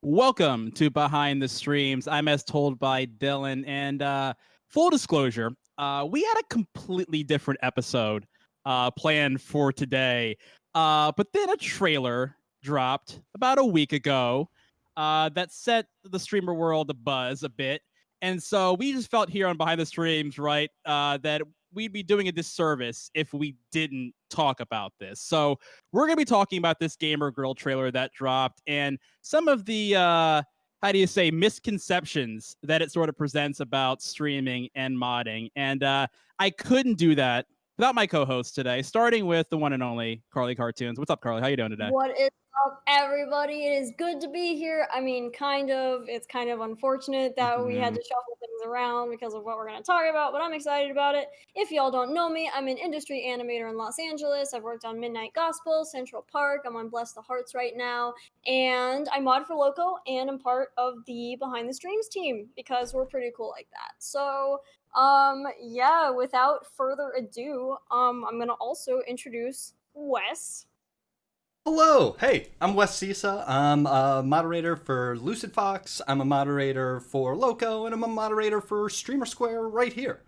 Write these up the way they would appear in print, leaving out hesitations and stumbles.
Welcome to Behind the Streams. I'm as told by Dylan, and full disclosure, we had a completely different episode planned for today, but then a trailer dropped about a week ago that set the streamer world abuzz a bit, and so we just felt here on Behind the Streams, right, that we'd be doing a disservice if we didn't talk about this. So we're going to be talking about this Gamer Girl trailer that dropped and some of the how do you say misconceptions that it sort of presents about streaming and modding. And I couldn't do that without my co-host today, starting with the one and only Carly Cartoons. What's up, Carly? How you doing today? What is up, everybody? It is good to be here. I mean, it's kind of unfortunate that we had to shuffle things around because of what we're going to talk about, but I'm excited about it. If y'all don't know me, I'm an industry animator in Los Angeles. I've worked on Midnight Gospel, Central Park. I'm on Bless the Hearts right now, and I mod for Loco, and I'm part of the Behind the Streams team because we're pretty cool like that. So, yeah, without further ado, I'm going to also introduce Wes. Hello! Hey, I'm Wes Sisa. I'm a moderator for Lucid Fox, I'm a moderator for Loco, and I'm a moderator for StreamerSquare right here.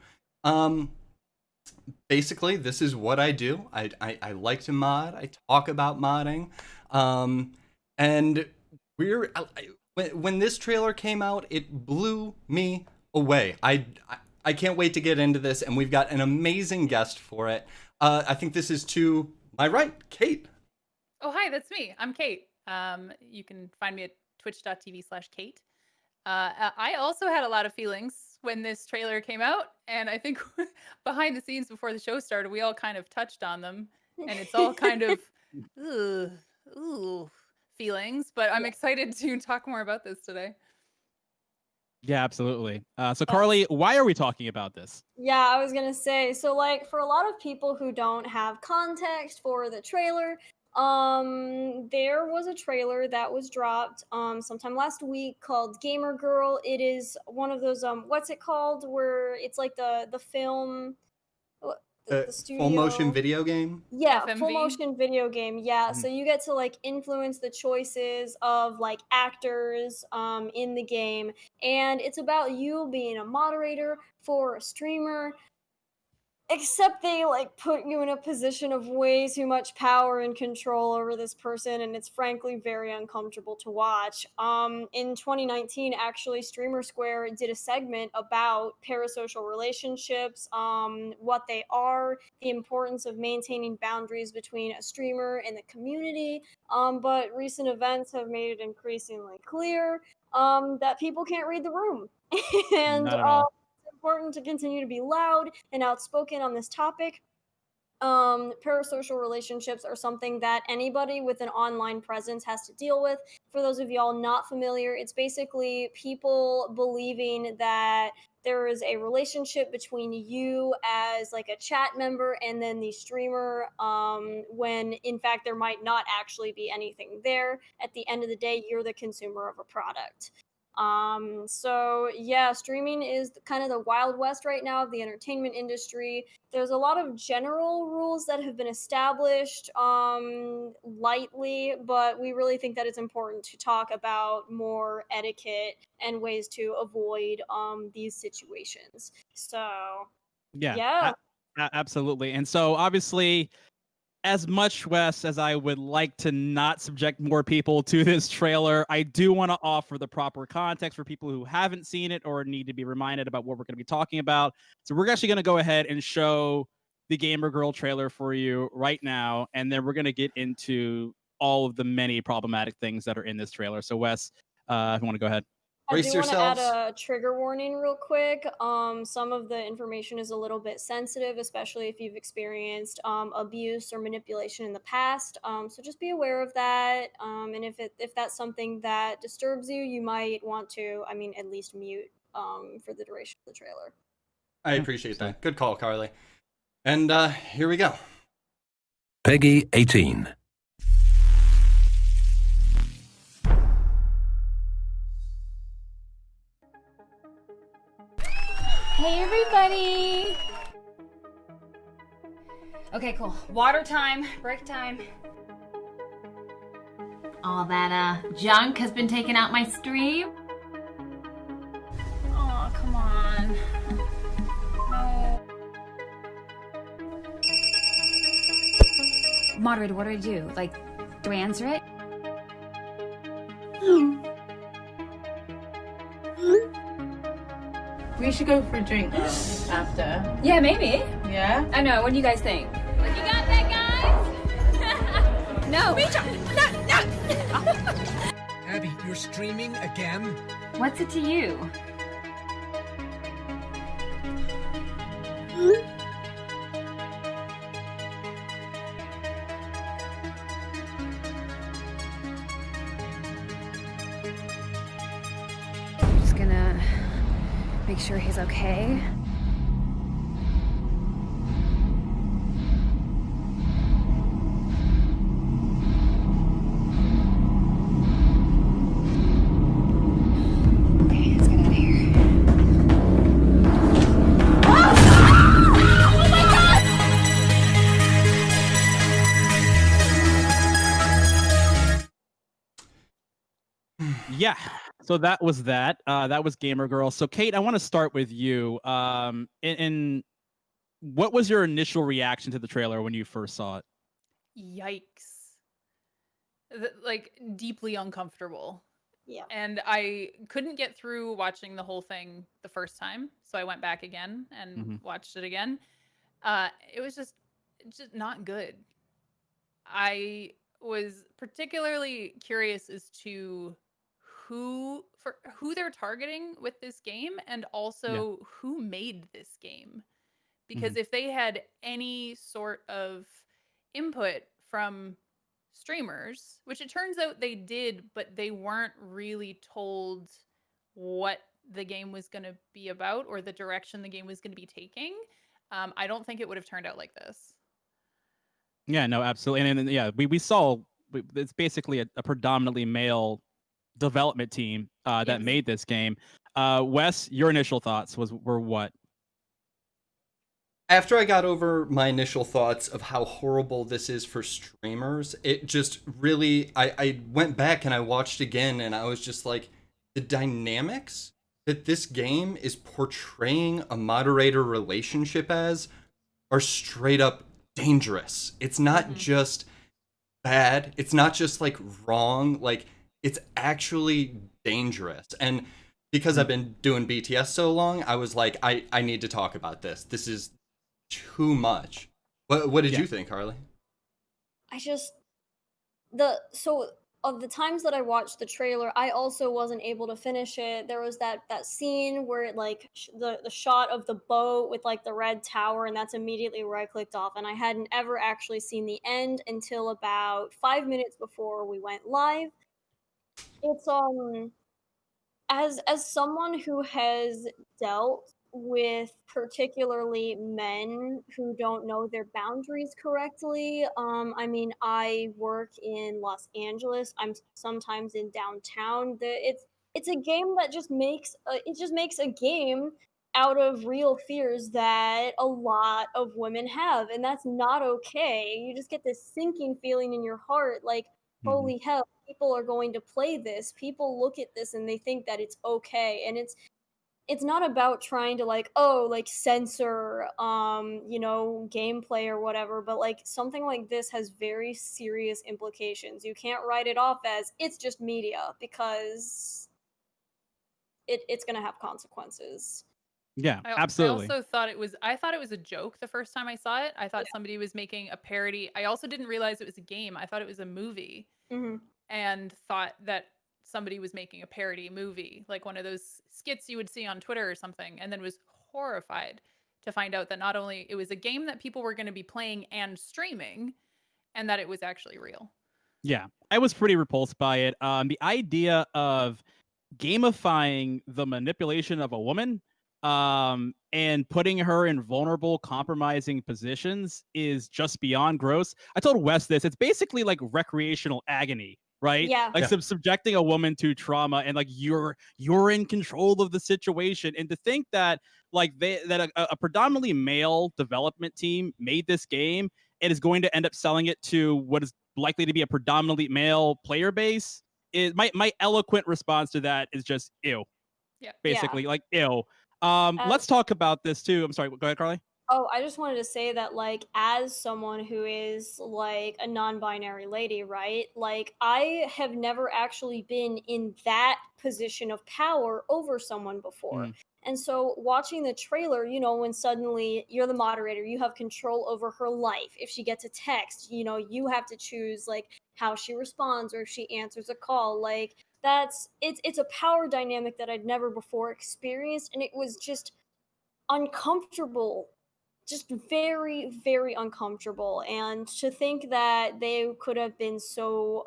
Basically, this is what I do. I like to mod, I talk about modding, and when this trailer came out, it blew me away. I can't wait to get into this, and we've got an amazing guest for it. I think this is to my right, Kate. Oh, hi, that's me. I'm Kate. You can find me at twitch.tv/Kate. I also had a lot of feelings when this trailer came out, and I think behind the scenes before the show started, we all kind of touched on them, and it's all kind of feelings, but I'm excited to talk more about this today. Yeah, absolutely. So Carly, why are we talking about this? Yeah, I was gonna say, so like for a lot of people who don't have context for the trailer, there was a trailer that was dropped sometime last week called Gamer Girl. It is one of those what's it called, where it's like the film, the studio, full motion video game. Yeah, FMV? full motion video game. Yeah, so you get to like influence the choices of like actors in the game, and it's about you being a moderator for a streamer. Except they like put you in a position of way too much power and control over this person, and it's frankly very uncomfortable to watch. In 2019, actually, StreamerSquare did a segment about parasocial relationships, what they are, the importance of maintaining boundaries between a streamer and the community. But recent events have made it increasingly clear that people can't read the room, and Not at all. important to continue to be loud and outspoken on this topic. Parasocial relationships are something that anybody with an online presence has to deal with. For those of y'all not familiar, it's basically people believing that there is a relationship between you as like a chat member and then the streamer, when in fact there might not actually be anything there. At the end of the day, you're the consumer of a product. So yeah, streaming is kind of the Wild West right now of the entertainment industry. There's a lot of general rules that have been established lightly, but we really think that it's important to talk about more etiquette and ways to avoid these situations. So yeah. Absolutely. And so obviously, as much, Wes, as I would like to not subject more people to this trailer, I do want to offer the proper context for people who haven't seen it or need to be reminded about what we're going to be talking about. So we're actually going to go ahead and show the Gamer Girl trailer for you right now, and then we're going to get into all of the many problematic things that are in this trailer. So Wes, if you want to go ahead. I do want to add a trigger warning real quick. Some of the information is a little bit sensitive, especially if you've experienced abuse or manipulation in the past. So just be aware of that. And if that's something that disturbs you, you might want to, at least mute for the duration of the trailer. I appreciate that. Good call, Carly. And here we go. Peggy 18. Hey everybody! Okay, cool. Water time, break time. All that junk has been taken out my stream. Oh, come on. No. Moderator, what do I do? Like, do I answer it? We should go for a drink after. Yeah, maybe. Yeah? I know. What do you guys think? Look, you got that, guys? No. Abby, you're streaming again? What's it to you? Just gonna make sure he's okay. Okay, let's get out of here. Oh my God! Yeah. So that was that. That was Gamer Girl. So Kate, I want to start with you. And what was your initial reaction to the trailer when you first saw it? Yikes. Like, deeply uncomfortable. Yeah. And I couldn't get through watching the whole thing the first time, so I went back again and watched it again. It was just not good. I was particularly curious as to who they're targeting with this game, and also who made this game. Because if they had any sort of input from streamers, which it turns out they did, but they weren't really told what the game was going to be about or the direction the game was going to be taking, I don't think it would have turned out like this. Yeah, no, absolutely. And yeah, we saw it's basically a predominantly male development team that made this game. Wes, your initial thoughts were what? After I got over my initial thoughts of how horrible this is for streamers, it just really, I went back and I watched again, and I was just like, the dynamics that this game is portraying a moderator relationship as are straight up dangerous. It's not just bad, it's not just like wrong, like it's actually dangerous. And because I've been doing BTS so long, I was like, I need to talk about this. This is too much. What did you think, Harley? So of the times that I watched the trailer, I also wasn't able to finish it. There was that scene where it like the shot of the boat with like the red tower, and that's immediately where I clicked off, and I hadn't ever actually seen the end until about 5 minutes before we went live. It's as someone who has dealt with particularly men who don't know their boundaries correctly, I mean, I work in Los Angeles. I'm sometimes in downtown. It's a game that just makes a game out of real fears that a lot of women have, and that's not okay. You just get this sinking feeling in your heart, like, holy hell, people are going to play this. People look at this and they think that it's okay, and it's not about trying to like censor gameplay or whatever, but like something like this has very serious implications. You can't write it off as it's just media, because it's going to have consequences. Yeah, absolutely. I thought it was a joke the first time I saw it. I thought somebody was making a parody. I also didn't realize it was a game. I thought it was a movie. And thought that somebody was making a parody movie, like one of those skits you would see on Twitter or something, and then was horrified to find out that not only it was a game that people were going to be playing and streaming, and that it was actually real. Yeah, I was pretty repulsed by it. The idea of gamifying the manipulation of a woman and putting her in vulnerable, compromising positions is just beyond gross. I told Wes this. It's basically like recreational agony, right? Yeah. Like subjecting a woman to trauma, and like you're in control of the situation. And to think that like a predominantly male development team made this game and is going to end up selling it to what is likely to be a predominantly male player base, my eloquent response to that is just ew. Yeah. Basically, Yeah. like ew. Let's talk about this too. I'm sorry. Go ahead, Carly. Oh, I just wanted to say that, like, as someone who is like a non-binary lady, right? Like, I have never actually been in that position of power over someone before. Mm. And so watching the trailer, you know, when suddenly you're the moderator, you have control over her life. If she gets a text, you know, you have to choose like how she responds or if she answers a call. Like, it's a power dynamic that I'd never before experienced, and it was just uncomfortable, just very, very uncomfortable. And to think that they could have been so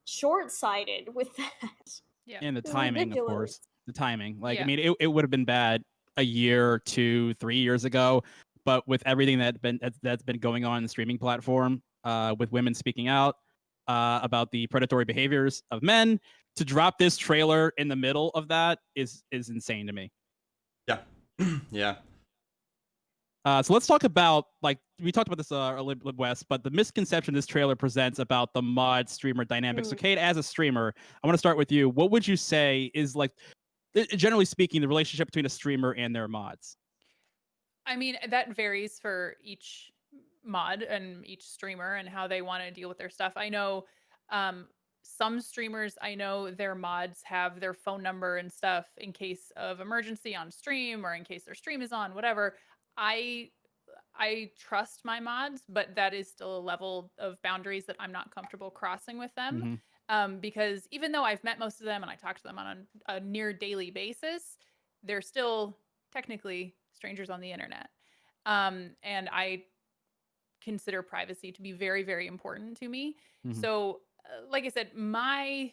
short-sighted with that Yeah. And the is timing, of ridiculous. course. The timing. Like, I Yeah. mean, it would have been bad a year, 2, 3 years ago, but with everything that's been going on in the streaming platform, with women speaking out about the predatory behaviors of men, to drop this trailer in the middle of that is insane to me. Yeah. Yeah. So let's talk about, like, we talked about this earlier, West, but the misconception this trailer presents about the mod streamer dynamic. So, Kate, as a streamer, I want to start with you. What would you say is, like, generally speaking, the relationship between a streamer and their mods? I mean, that varies for each mod and each streamer and how they want to deal with their stuff. I know some streamers, I know their mods have their phone number and stuff in case of emergency on stream or in case their stream is on, whatever. I trust my mods, but that is still a level of boundaries that I'm not comfortable crossing with them. Because even though I've met most of them and I talk to them on a near daily basis, they're still technically strangers on the internet. And I consider privacy to be very, very important to me. So, like I said, my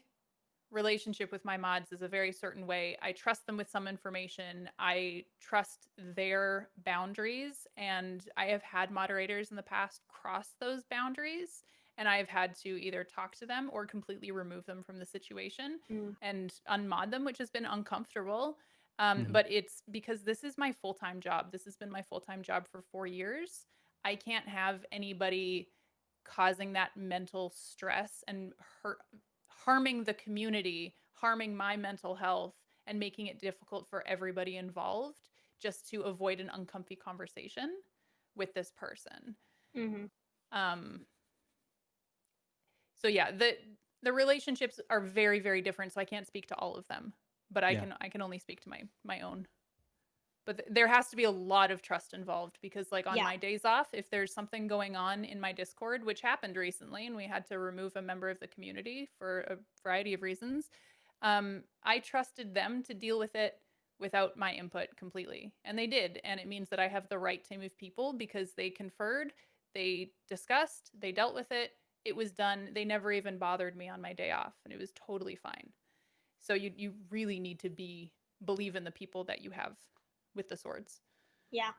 relationship with my mods is a very certain way. I trust them with some information. I trust their boundaries. And I have had moderators in the past cross those boundaries. And I've had to either talk to them or completely remove them from the situation and unmod them, which has been uncomfortable. But it's because this is my full-time job. This has been my full-time job for 4 years. I can't have anybody causing that mental stress and harming the community, harming my mental health, and making it difficult for everybody involved just to avoid an uncomfy conversation with this person. So yeah, the relationships are very, very different. So I can't speak to all of them, but I can only speak to my own. But there has to be a lot of trust involved because, like, on my days off, if there's something going on in my Discord, which happened recently, and we had to remove a member of the community for a variety of reasons, I trusted them to deal with it without my input completely. And they did. And it means that I have the right team of people because they conferred, they discussed, they dealt with it. It was done. They never even bothered me on my day off, and it was totally fine. So you really need to believe in the people that you have with the swords. Yeah.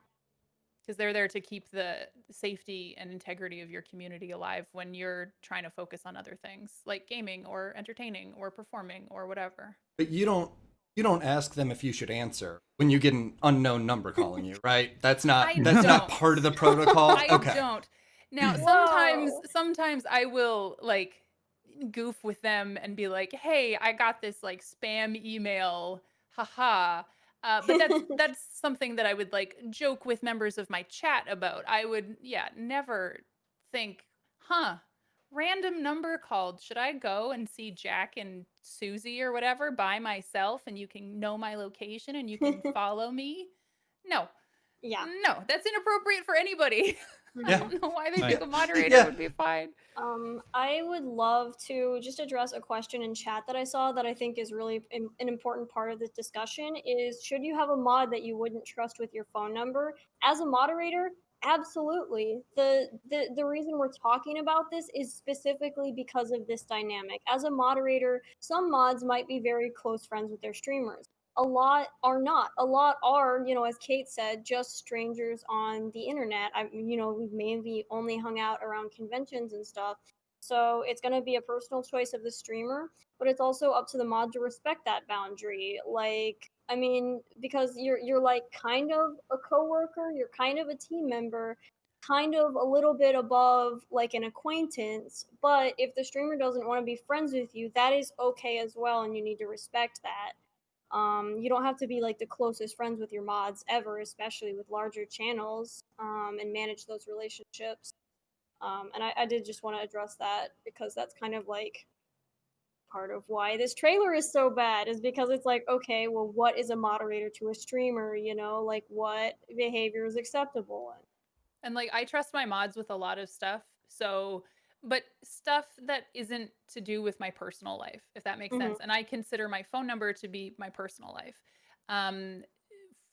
Because they're there to keep the safety and integrity of your community alive when you're trying to focus on other things like gaming or entertaining or performing or whatever. But you don't ask them if you should answer when you get an unknown number calling you, right? That's not not part of the protocol. I don't. Now sometimes I will like goof with them and be like, "Hey, I got this like spam email, haha." But that's something that I would like joke with members of my chat about. I would never think, random number called. Should I go and see Jack and Susie or whatever by myself and you can know my location and you can follow me? No. Yeah. No, that's inappropriate for anybody. I don't know why they think a moderator Yeah. would be fine. I would love to just address a question in chat that I saw that I think is really an important part of this discussion is, should you have a mod that you wouldn't trust with your phone number? As a moderator, absolutely. The reason we're talking about this is specifically because of this dynamic. As a moderator, some mods might be very close friends with their streamers. A lot are not. A lot are, you know, as Kate said, just strangers on the internet. You know, we've maybe only hung out around conventions and stuff. So it's going to be a personal choice of the streamer, but it's also up to the mod to respect that boundary. Like, I mean, because you're like kind of a coworker, you're kind of a team member, kind of a little bit above like an acquaintance, but if the streamer doesn't want to be friends with you, that is okay as well, and you need to respect that. You don't have to be like the closest friends with your mods ever, especially with larger channels, and manage those relationships. And I did just want to address that because that's kind of like part of why this trailer is so bad, is because it's like, okay, well, what is a moderator to a streamer? You know, like what behavior is acceptable? And like I trust my mods with a lot of stuff. So, but stuff that isn't to do with my personal life, if that makes sense. And I consider my phone number to be my personal life.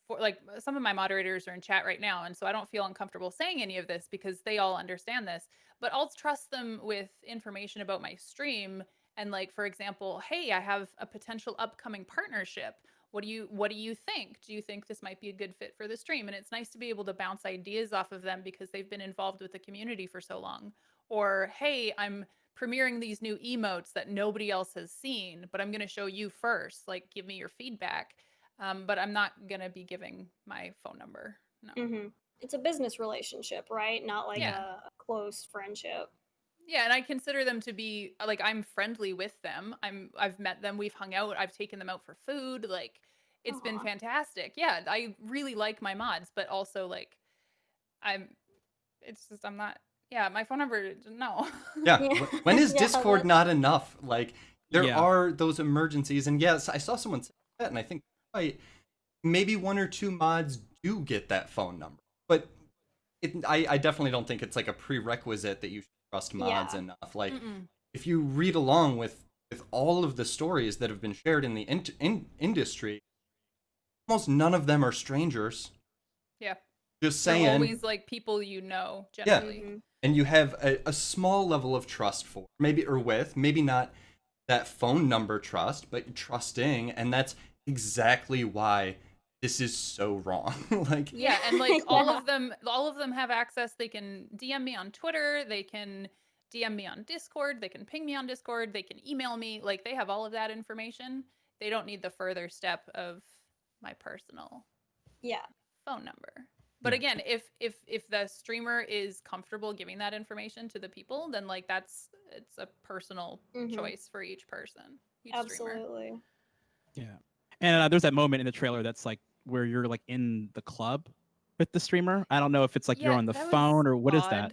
For like some of my moderators are in chat right now, and so I don't feel uncomfortable saying any of this because they all understand this. But I'll trust them with information about my stream, and like for example, hey, I have a potential upcoming partnership. What do you think? Do you think this might be a good fit for the stream? And it's nice to be able to bounce ideas off of them because they've been involved with the community for so long. Or hey, I'm premiering these new emotes that nobody else has seen, but I'm going to show you first. Like, give me your feedback. But I'm not going to be giving my phone number. No. It's a business relationship, right? Not like a close friendship. Yeah, and I consider them to be like, I'm friendly with them. I've met them, we've hung out, I've taken them out for food. Like, it's been fantastic. Yeah, I really like my mods, but also like I'm not. Yeah, my phone number, no. Yeah. When is Discord not enough? Like, there are those emergencies, and yes, I saw someone say that, and I think maybe one or two mods do get that phone number, but I definitely don't think it's like a prerequisite that you should trust mods enough. Like, if you read along with all of the stories that have been shared in the industry, almost none of them are strangers. Yeah. Just saying. They're always like people you know, generally. Yeah. And you have a small level of trust for, maybe not that phone number trust, but trusting, and that's exactly why this is so wrong. Like, yeah, and like all of them have access. They can DM me on Twitter, they can DM me on Discord, they can ping me on Discord, they can email me. Like, they have all of that information. They don't need the further step of my personal phone number. But again, if the streamer is comfortable giving that information to the people, then like it's a personal choice for each person. Absolutely. Streamer. Yeah. And there's that moment in the trailer that's like where you're like in the club with the streamer. I don't know if it's like you're on the phone or what is that?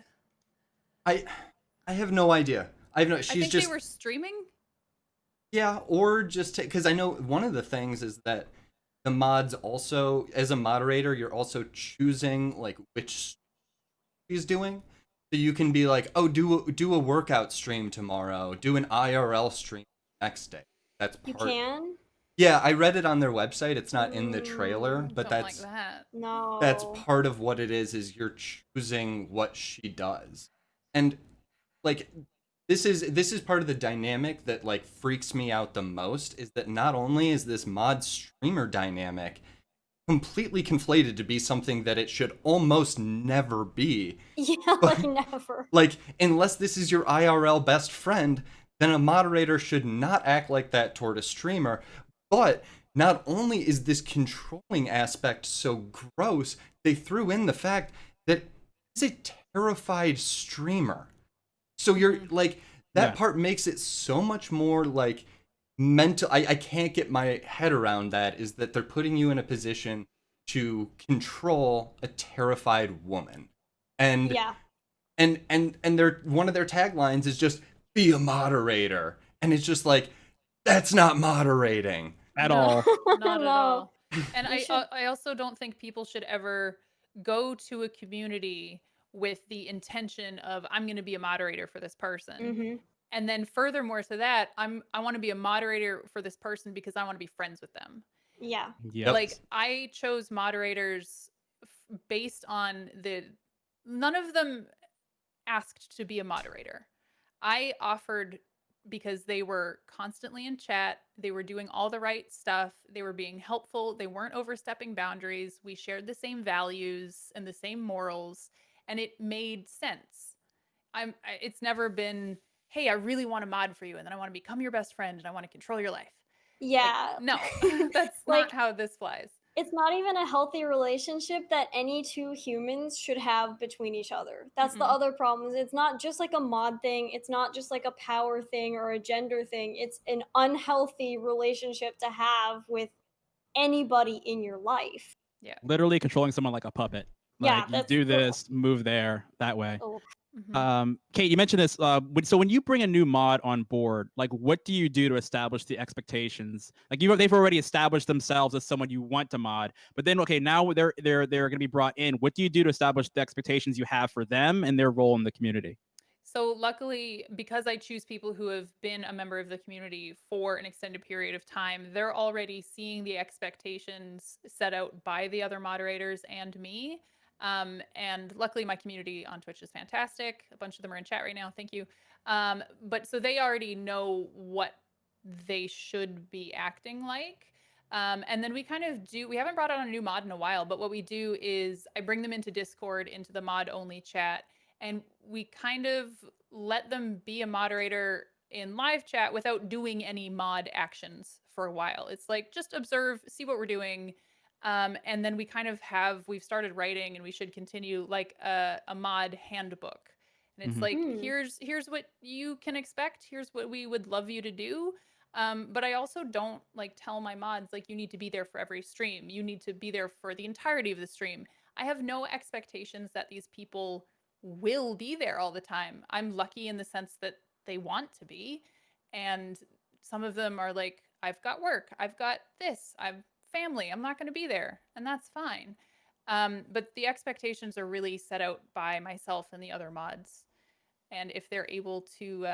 I have no idea. I think they were streaming. Yeah, or just because I know one of the things is that the mods also, as a moderator, you're also choosing like which he's doing. So you can be like, oh, do a workout stream tomorrow, do an IRL stream next day. That's part. You can? Yeah, I read it on their website. It's not in the trailer, but that's like that. No. That's part of what it is you're choosing what she does. And like this is part of the dynamic that like freaks me out the most, is that not only is this mod streamer dynamic completely conflated to be something that it should almost never be. Yeah, but, like never. Like, unless this is your IRL best friend, then a moderator should not act like that toward a streamer. But not only is this controlling aspect so gross, they threw in the fact that it's a terrified streamer. So you're like, that part makes it so much more like mental. I can't get my head around that, is that they're putting you in a position to control a terrified woman. And and their one of their taglines is just be a moderator. And it's just like, that's not moderating at all. Not at all. And I also don't think people should ever go to a community with the intention of, I'm going to be a moderator for this person. And then furthermore to that, I want to be a moderator for this person because I want to be friends with them. Yeah. Yep. Like, I chose moderators based on none of them asked to be a moderator. I offered because they were constantly in chat. They were doing all the right stuff. They were being helpful. They weren't overstepping boundaries. We shared the same values and the same morals, and it made sense. It's never been, hey, I really want to mod for you, and then I want to become your best friend, and I want to control your life. Yeah. Like, no, that's like, not how this flies. It's not even a healthy relationship that any two humans should have between each other. That's the other problem. Is it's not just like a mod thing. It's not just like a power thing or a gender thing. It's an unhealthy relationship to have with anybody in your life. Yeah. Literally controlling someone like a puppet. Yeah, Like, you that's do this, move there, that way. Kate, you mentioned this. So when you bring a new mod on board, like, what do you do to establish the expectations? Like, they've already established themselves as someone you want to mod, but then okay, now they're going to be brought in. What do you do to establish the expectations you have for them and their role in the community? So luckily, because I choose people who have been a member of the community for an extended period of time, they're already seeing the expectations set out by the other moderators and me. And luckily, my community on Twitch is fantastic. A bunch of them are in chat right now. Thank you. But so they already know what they should be acting like. And then we kind of do, we haven't brought on a new mod in a while, but what we do is I bring them into Discord, into the mod only chat, and we kind of let them be a moderator in live chat without doing any mod actions for a while. It's like, just observe, see what we're doing. And then we kind of we've started writing, and we should continue, like a mod handbook. And it's like, here's what you can expect. Here's what we would love you to do. But I also don't like tell my mods, like, you need to be there for every stream. You need to be there for the entirety of the stream. I have no expectations that these people will be there all the time. I'm lucky in the sense that they want to be. And some of them are like, I've got work, I've got this, I've family, I'm not going to be there. And that's fine. But the expectations are really set out by myself and the other mods. And if they're able to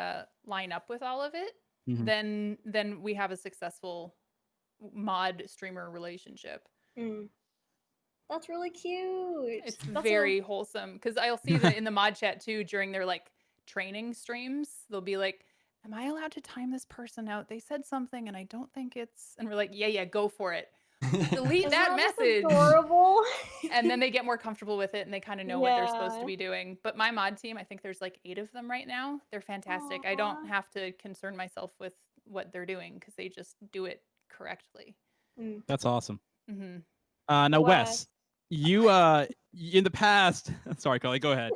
line up with all of it, then we have a successful mod streamer relationship. That's really cute. It's very wholesome, because I'll see that in the mod chat too during their like training streams. They'll be like, am I allowed to time this person out? They said something and I don't think it's, and we're like, yeah, go for it. Delete that message. Adorable. And then they get more comfortable with it, and they kind of know what they're supposed to be doing. But my mod team, I think there's like 8 of them right now. They're fantastic. I don't have to concern myself with what they're doing, because they just do it correctly. That's awesome. Now, Wes, you in the past, sorry, Carly, go ahead.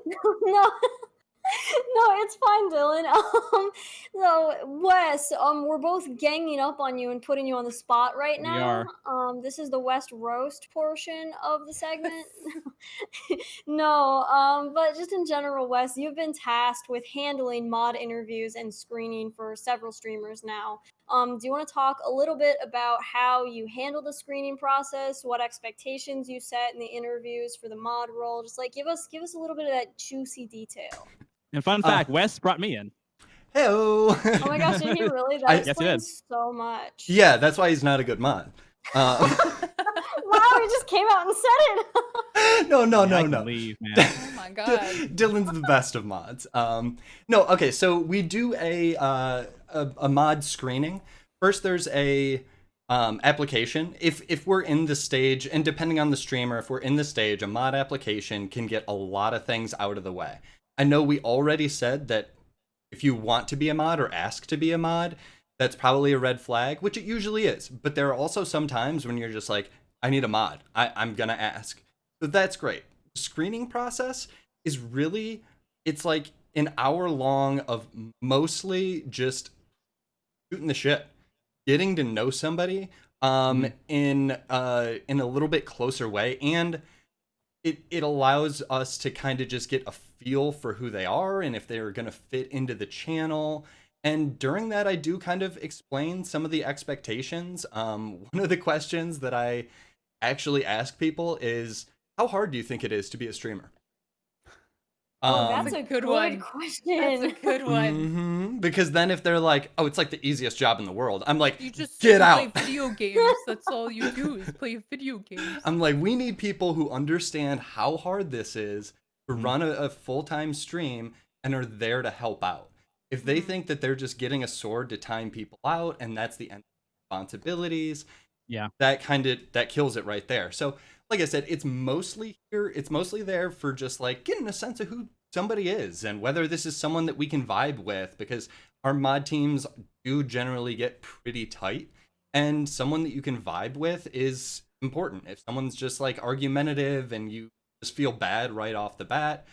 No, it's fine, Dylan. So Wes, we're both ganging up on you and putting you on the spot right now. We are. This is the West roast portion of the segment. No, but just in general, Wes, you've been tasked with handling mod interviews and screening for several streamers now. Do you want to talk a little bit about how you handle the screening process, what expectations you set in the interviews for the mod role? Just like give us a little bit of that juicy detail. And fun fact, Wes brought me in. Hey-o. Oh my gosh, did he really? That explains yes, so much. Yeah, that's why he's not a good mod. Wow, he just came out and said it. No. Leave, man. Oh my god. Dylan's the best of mods. No, okay, so we do a mod screening. First, there's a application. If we're in the stage, and depending on the streamer, if we're in the stage, a mod application can get a lot of things out of the way. I know we already said that if you want to be a mod or ask to be a mod, that's probably a red flag, which it usually is. But there are also some times when you're just like, I need a mod. I'm gonna ask. So that's great. The screening process is really, it's like an hour long of mostly just shooting the shit, getting to know somebody in a little bit closer way, and it allows us to kind of just get a feel for who they are and if they're going to fit into the channel. And during that, I do kind of explain some of the expectations. One of the questions that I actually ask people is, how hard do you think it is to be a streamer? Oh, that's a good question. That's a good one. Because then if they're like, oh, it's like the easiest job in the world, I'm like, You just get out. play video games. That's all you do is play video games. I'm like, we need people who understand how hard this is to run a full-time stream and are there to help out. If they think that they're just getting a sword to time people out and that's the end of responsibilities, that kills it right there. So like I said, it's mostly there for just like getting a sense of who somebody is and whether this is someone that we can vibe with, because our mod teams do generally get pretty tight, and someone that you can vibe with is important. If someone's just like argumentative and you just feel bad right off the bat,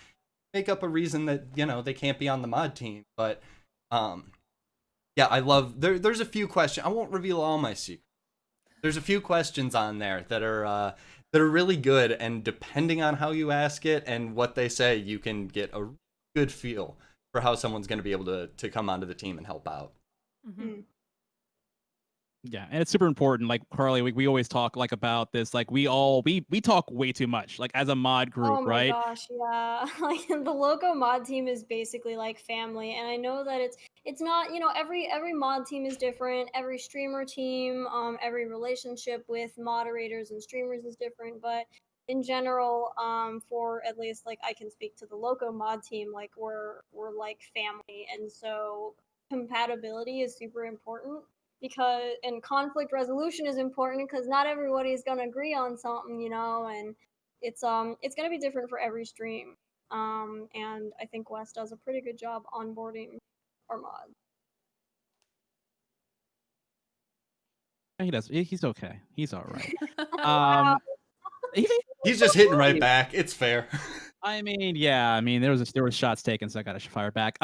make up a reason that, you know, they can't be on the mod team. But yeah, I love there's a few questions. I won't reveal all my secrets. There's a few questions on there that are really good, and depending on how you ask it and what they say, you can get a good feel for how someone's going to be able to come onto the team and help out. Mhm. Yeah, and it's super important. Like Carly, we always talk like about this. Like we talk way too much. Like as a mod group, Oh my right? gosh, yeah. Like the local mod team is basically like family, and I know that it's not, you know, every mod team is different. Every streamer team, every relationship with moderators and streamers is different, but in general, for at least like I can speak to the local mod team, like we're like family, and so compatibility is super important because and conflict resolution is important because not everybody's gonna agree on something, you know, and it's gonna be different for every stream. And I think Wes does a pretty good job onboarding our mods. He does. He's okay. He's all right. Wow. He's just hitting right back. It's fair. I mean, yeah. I mean, there was shots taken, so I got to fire back.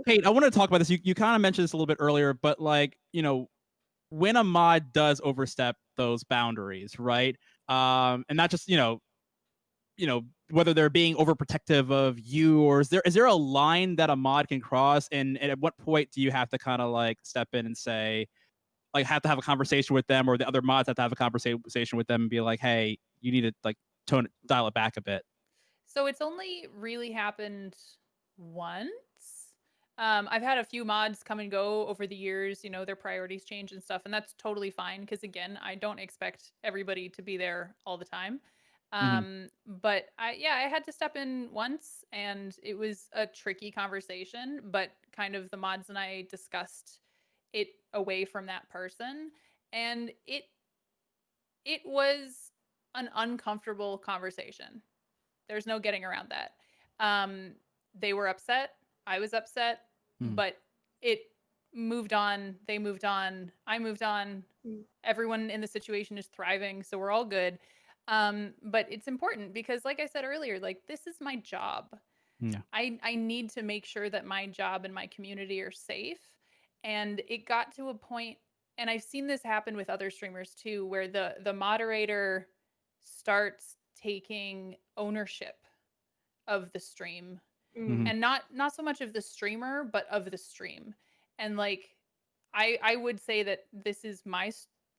Kate, I want to talk about this. You kind of mentioned this a little bit earlier, but like, you know, when a mod does overstep those boundaries, right? And not just, you know, whether they're being overprotective of you, or is there a line that a mod can cross, and at what point do you have to kind of like step in and say, like, have to have a conversation with them, or the other mods have to have a conversation with them and be like, hey, you need to like dial it back a bit. So it's only really happened once. I've had a few mods come and go over the years, you know, their priorities change and stuff, and that's totally fine because again, I don't expect everybody to be there all the time. But I had to step in once, and it was a tricky conversation, but kind of the mods and I discussed it away from that person, and it was an uncomfortable conversation. There's no getting around that. They were upset. I was upset, but it moved on. They moved on. I moved on. Everyone in the situation is thriving, so we're all good. But it's important because, like I said earlier, like this is my job. Yeah. I need to make sure that my job and my community are safe. And it got to a point, and I've seen this happen with other streamers too, where the moderator starts taking ownership of the stream, and not so much of the streamer, but of the stream. And like I would say that this is my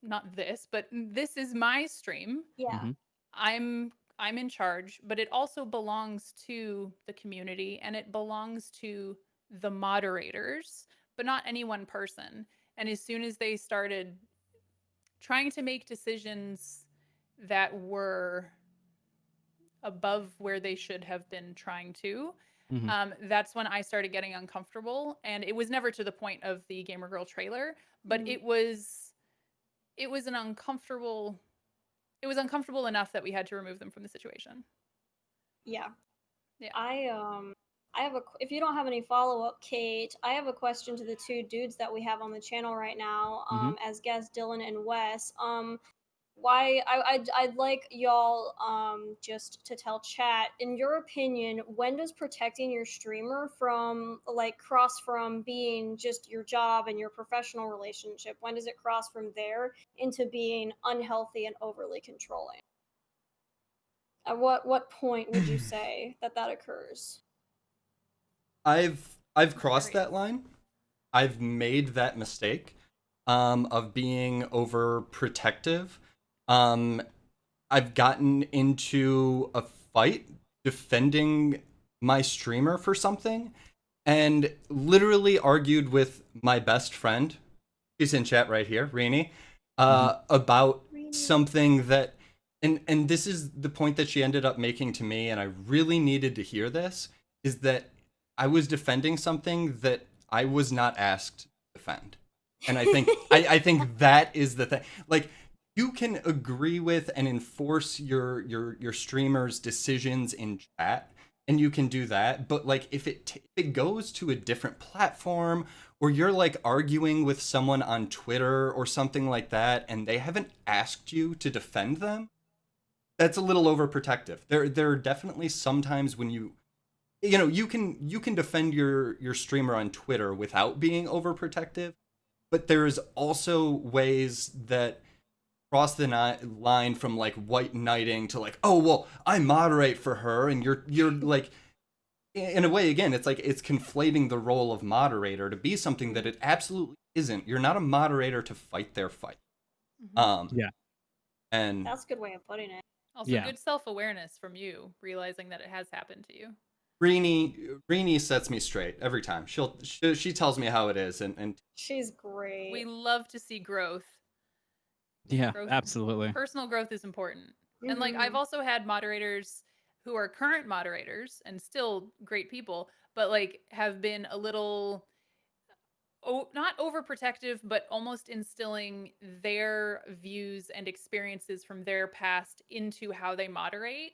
not this, but this is my stream. Yeah. I'm in charge, but it also belongs to the community, and it belongs to the moderators, but not any one person. And as soon as they started trying to make decisions that were above where they should have been trying to, that's when I started getting uncomfortable. And it was never to the point of the Gamer Girl trailer, but it was an uncomfortable. It was uncomfortable enough that we had to remove them from the situation. Yeah. Yeah. I have if you don't have any follow-up, Kate, I have a question to the two dudes that we have on the channel right now, as guests Dylan and Wes. Why I'd like y'all just to tell chat, in your opinion, when does protecting your streamer from like cross from being just your job and your professional relationship, when does it cross from there into being unhealthy and overly controlling? At what point would you say that occurs? I've crossed that line. I've made that mistake of being overprotective. I've gotten into a fight defending my streamer for something, and literally argued with my best friend, she's in chat right here, Rini, about something that, and this is the point that she ended up making to me, and I really needed to hear this, is that I was defending something that I was not asked to defend. And I think I think that is the thing. Like, you can agree with and enforce your streamer's decisions in chat, and you can do that. But like if it goes to a different platform, or you're like arguing with someone on Twitter or something like that, and they haven't asked you to defend them, that's a little overprotective. There are definitely sometimes when you know you can defend your streamer on Twitter without being overprotective, but there's also ways that cross the line from like white knighting to like, oh well, I moderate for her, and you're like, in a way, again, it's like it's conflating the role of moderator to be something that it absolutely isn't. You're not a moderator to fight their fight. Yeah. And That's a good way of putting it. Also, Yeah. good self-awareness from you, realizing that it has happened to you. Rini sets me straight every time. She tells me how it is, and She's great. We love to see growth. Yeah, Growth, absolutely. personal growth is important. And like I've Mhm. also had moderators who are current moderators and still great people, but like have been a little not overprotective, but almost instilling their views and experiences from their past into how they moderate.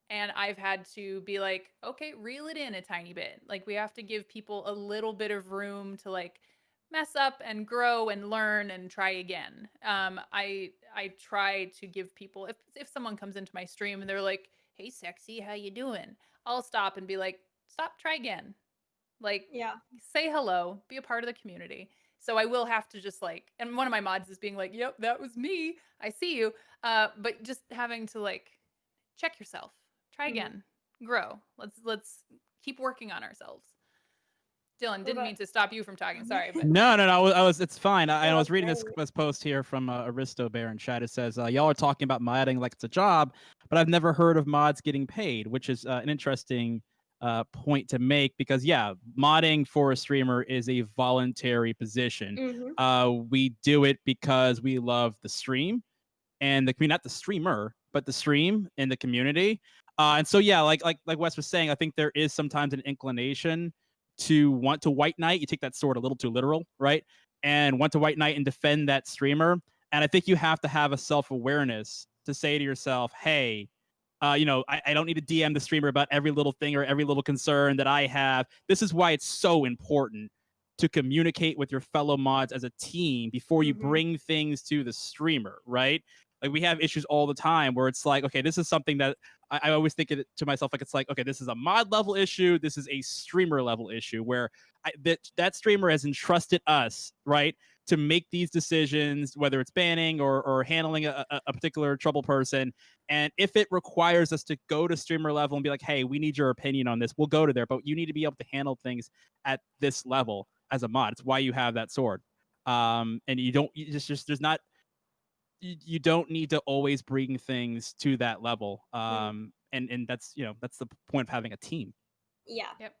And I've had to be like, okay, reel it in a tiny bit. Like we have to give people a little bit of room to like mess up and grow and learn and try again. I try to give people, if someone comes into my stream and they're like, hey sexy, how you doing? I'll stop and be like, stop, try again. Like, Yeah. say hello, be a part of the community. So I will have to just like, and one of my mods is being like, yep, that was me. I see you. But just having to like check yourself, try Mhm. again, grow. Let's keep working on ourselves. Dylan, didn't about- mean to stop you from talking. Sorry, but No. I was. It's fine. I No, was that's reading this great. post here from Aristo Bear in chat. It says, "Y'all are talking about modding like it's a job, but I've never heard of mods getting paid," which is an interesting point to make because yeah, modding for a streamer is a voluntary position. Mhm. We do it because we love the stream and the community, not the streamer, but the stream and the community. And so yeah, like Wes was saying, I think there is sometimes an inclination to want to white knight. You take that sword a little too literal, right? And want to white knight and defend that streamer. And I think you have to have a self awareness to say to yourself, hey, I don't need to DM the streamer about every little thing or every little concern that I have. This is why it's so important to communicate with your fellow mods as a team before you Mhm. bring things to the streamer, right? Like we have issues all the time where it's like, okay, this is something that I always think it to myself like it's like, okay, this is a mod level issue, this is a streamer level issue where that streamer has entrusted us, right, to make these decisions, whether it's banning or handling a particular trouble person. And if it requires us to go to streamer level and be like, hey, we need your opinion on this, we'll go to there, but you need to be able to handle things at this level as a mod. It's why you have that sword. And you don't you just there's not you don't need to always bring things to that level. And that's that's the point of having a team. Yeah. yep.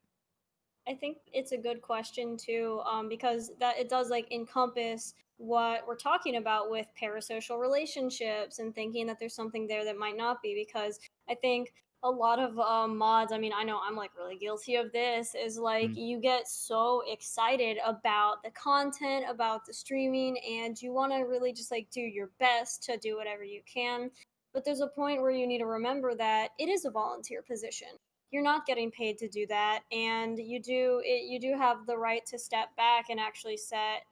I think it's a good question too, because that it does like encompass what we're talking about with parasocial relationships and thinking that there's something there that might not be. Because I think a lot of mods, I mean, I know I'm like really guilty of this, is like Mm. you get so excited about the content, about the streaming, and you want to really just like do your best to do whatever you can. But there's a point where you need to remember that it is a volunteer position. You're not getting paid to do that, and you do have the right to step back and actually set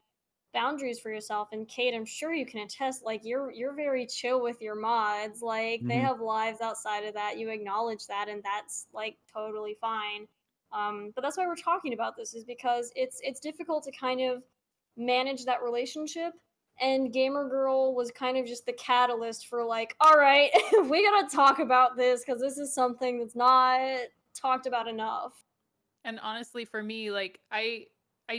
boundaries for yourself. And Kate, I'm sure you can attest, like you're very chill with your mods. Like they Mm-hmm. have lives outside of that. You acknowledge that, and that's like totally fine. But that's why we're talking about this, is because it's difficult to kind of manage that relationship. And Gamer Girl was kind of just the catalyst for like, all right, we gotta talk about this because this is something that's not talked about enough. And honestly, for me, like I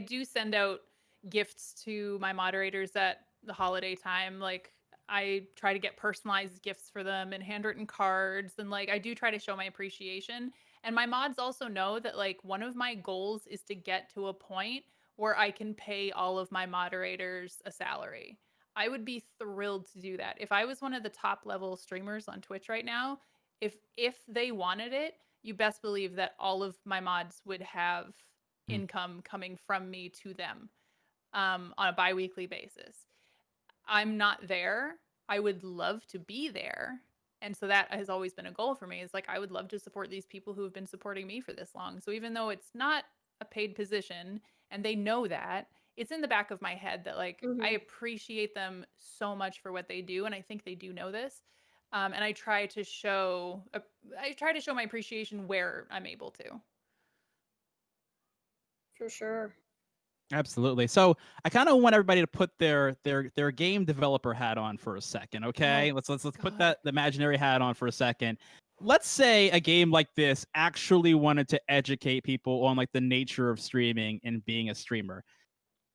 do send out gifts to my moderators at the holiday time. Like I try to get personalized gifts for them and handwritten cards, and like I do try to show my appreciation. And my mods also know that like one of my goals is to get to a point where I can pay all of my moderators a salary. I would be thrilled to do that. If I was one of the top level streamers on Twitch right now, if they wanted it, you best believe that all of my mods would have income coming from me to them on a bi-weekly basis. I'm not there. I would love to be there. And so that has always been a goal for me, is like, I would love to support these people who have been supporting me for this long. So even though it's not a paid position and they know that, it's in the back of my head that like I appreciate them so much for what they do, and I think they do know this. And I try to show my appreciation where I'm able to. For sure. Absolutely. So I kind of want everybody to put their game developer hat on for a second, okay? Let's put God. the imaginary hat on for a second. Let's say a game like this actually wanted to educate people on like the nature of streaming and being a streamer.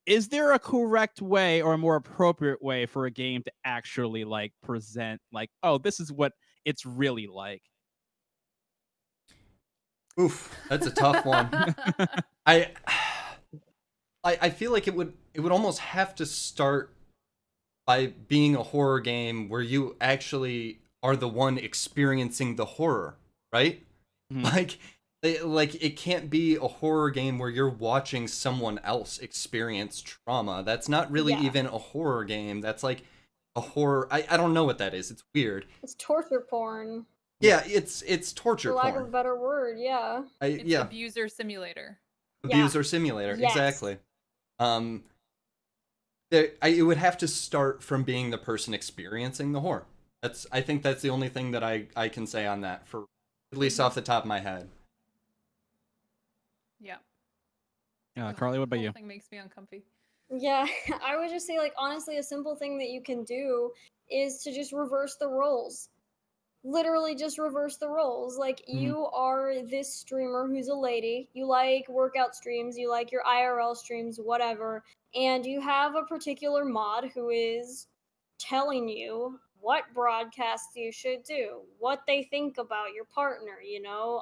Is there a correct way or a more appropriate way for a game to actually like present like, oh, this is what it's really like? Oof, that's a tough one. I feel like it would almost have to start by being a horror game where you actually are the one experiencing the horror, right? Mhm. Like it can't be a horror game where you're watching someone else experience trauma. That's not really even a horror game. That's like a horror. I don't know what that is. It's weird. It's torture porn. Yeah, it's torture For lack porn. of a better word, yeah. It's abuser simulator. Abuser simulator, exactly. It would have to start from being the person experiencing the horror. I think that's the only thing that I can say on that, for at least off the top of my head. Yeah. Carly, what about The you? whole thing makes me uncomfy. Yeah, I would just say, like, honestly, a simple thing that you can do is to just reverse the roles. Literally just reverse the roles. Like, you are this streamer who's a lady, you like workout streams, you like your IRL streams, whatever, and you have a particular mod who is telling you what broadcasts you should do, what they think about your partner, you know?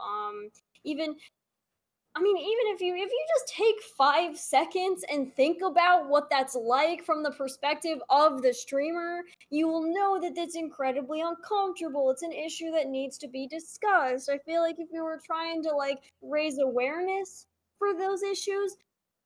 Even even if you just take 5 seconds and think about what that's like from the perspective of the streamer, you will know that it's incredibly uncomfortable. It's an issue that needs to be discussed. I feel like if you were trying to like raise awareness for those issues,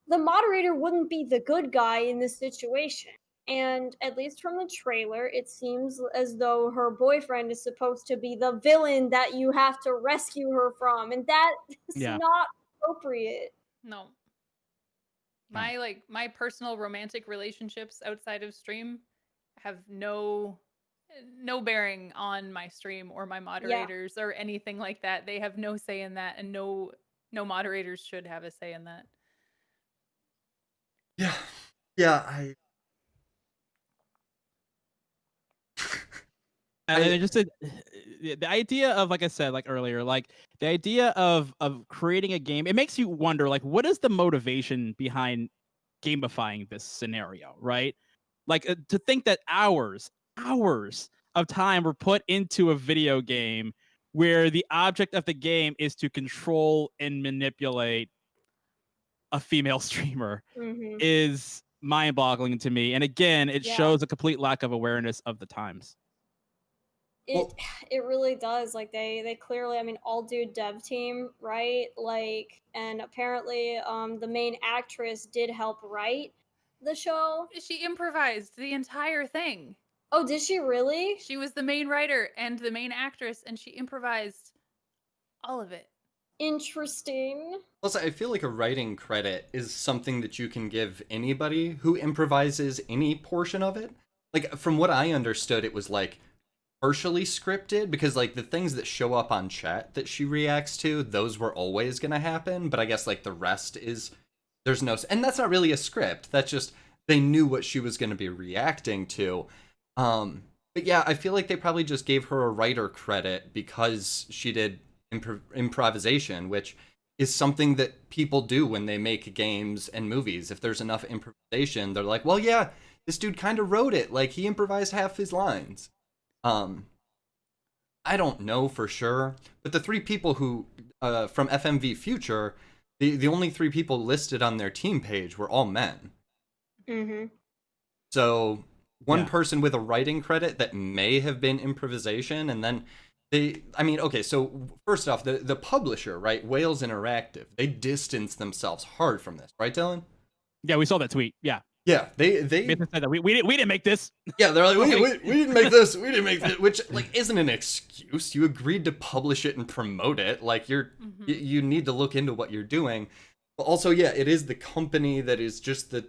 the moderator wouldn't be the good guy in this situation. And at least from the trailer, it seems as though her boyfriend is supposed to be the villain that you have to rescue her from, and that is Yeah. not appropriate. No. My personal romantic relationships outside of stream have no bearing on my stream or my moderators or anything like that. They have no say in that, and no moderators should have a say in that. Yeah, And just the idea of, like I said, like earlier, like the idea of creating a game, it makes you wonder, like, what is the motivation behind gamifying this scenario, right? Like to think that hours of time were put into a video game where the object of the game is to control and manipulate a female streamer is mind-boggling to me. And again, it shows a complete lack of awareness of the times. It really does. Like they clearly, I mean, all dude dev team, right? Like, and apparently the main actress did help write the show. She improvised the entire thing. Oh, did she really? She was the main writer and the main actress, and she improvised all of it. Interesting. Also, I feel like a writing credit is something that you can give anybody who improvises any portion of it. Like, from what I understood, it was like partially scripted, because like the things that show up on chat that she reacts to, those were always gonna happen, but I guess like the rest is, there's no, and that's not really a script, that's just they knew what she was gonna be reacting to. But yeah, I feel like they probably just gave her a writer credit because she did improvisation, which is something that people do when they make games and movies. If there's enough improvisation, they're like, well, yeah, this dude kind of wrote it, like he improvised half his lines. I don't know for sure, but the 3 people who from FMV Future, the only 3 people listed on their team page were all men. So one person with a writing credit that may have been improvisation, and then okay, so first off, the publisher, right, Wales Interactive, they distanced themselves hard from this, right, Dylan? Yeah, we saw that tweet. Yeah. Yeah, they Basically said that we didn't make this. yeah, they're like, we didn't make this, we didn't make this, which like isn't an excuse. You agreed to publish it and promote it. Like you need to look into what you're doing. But also, yeah, it is the company that is just the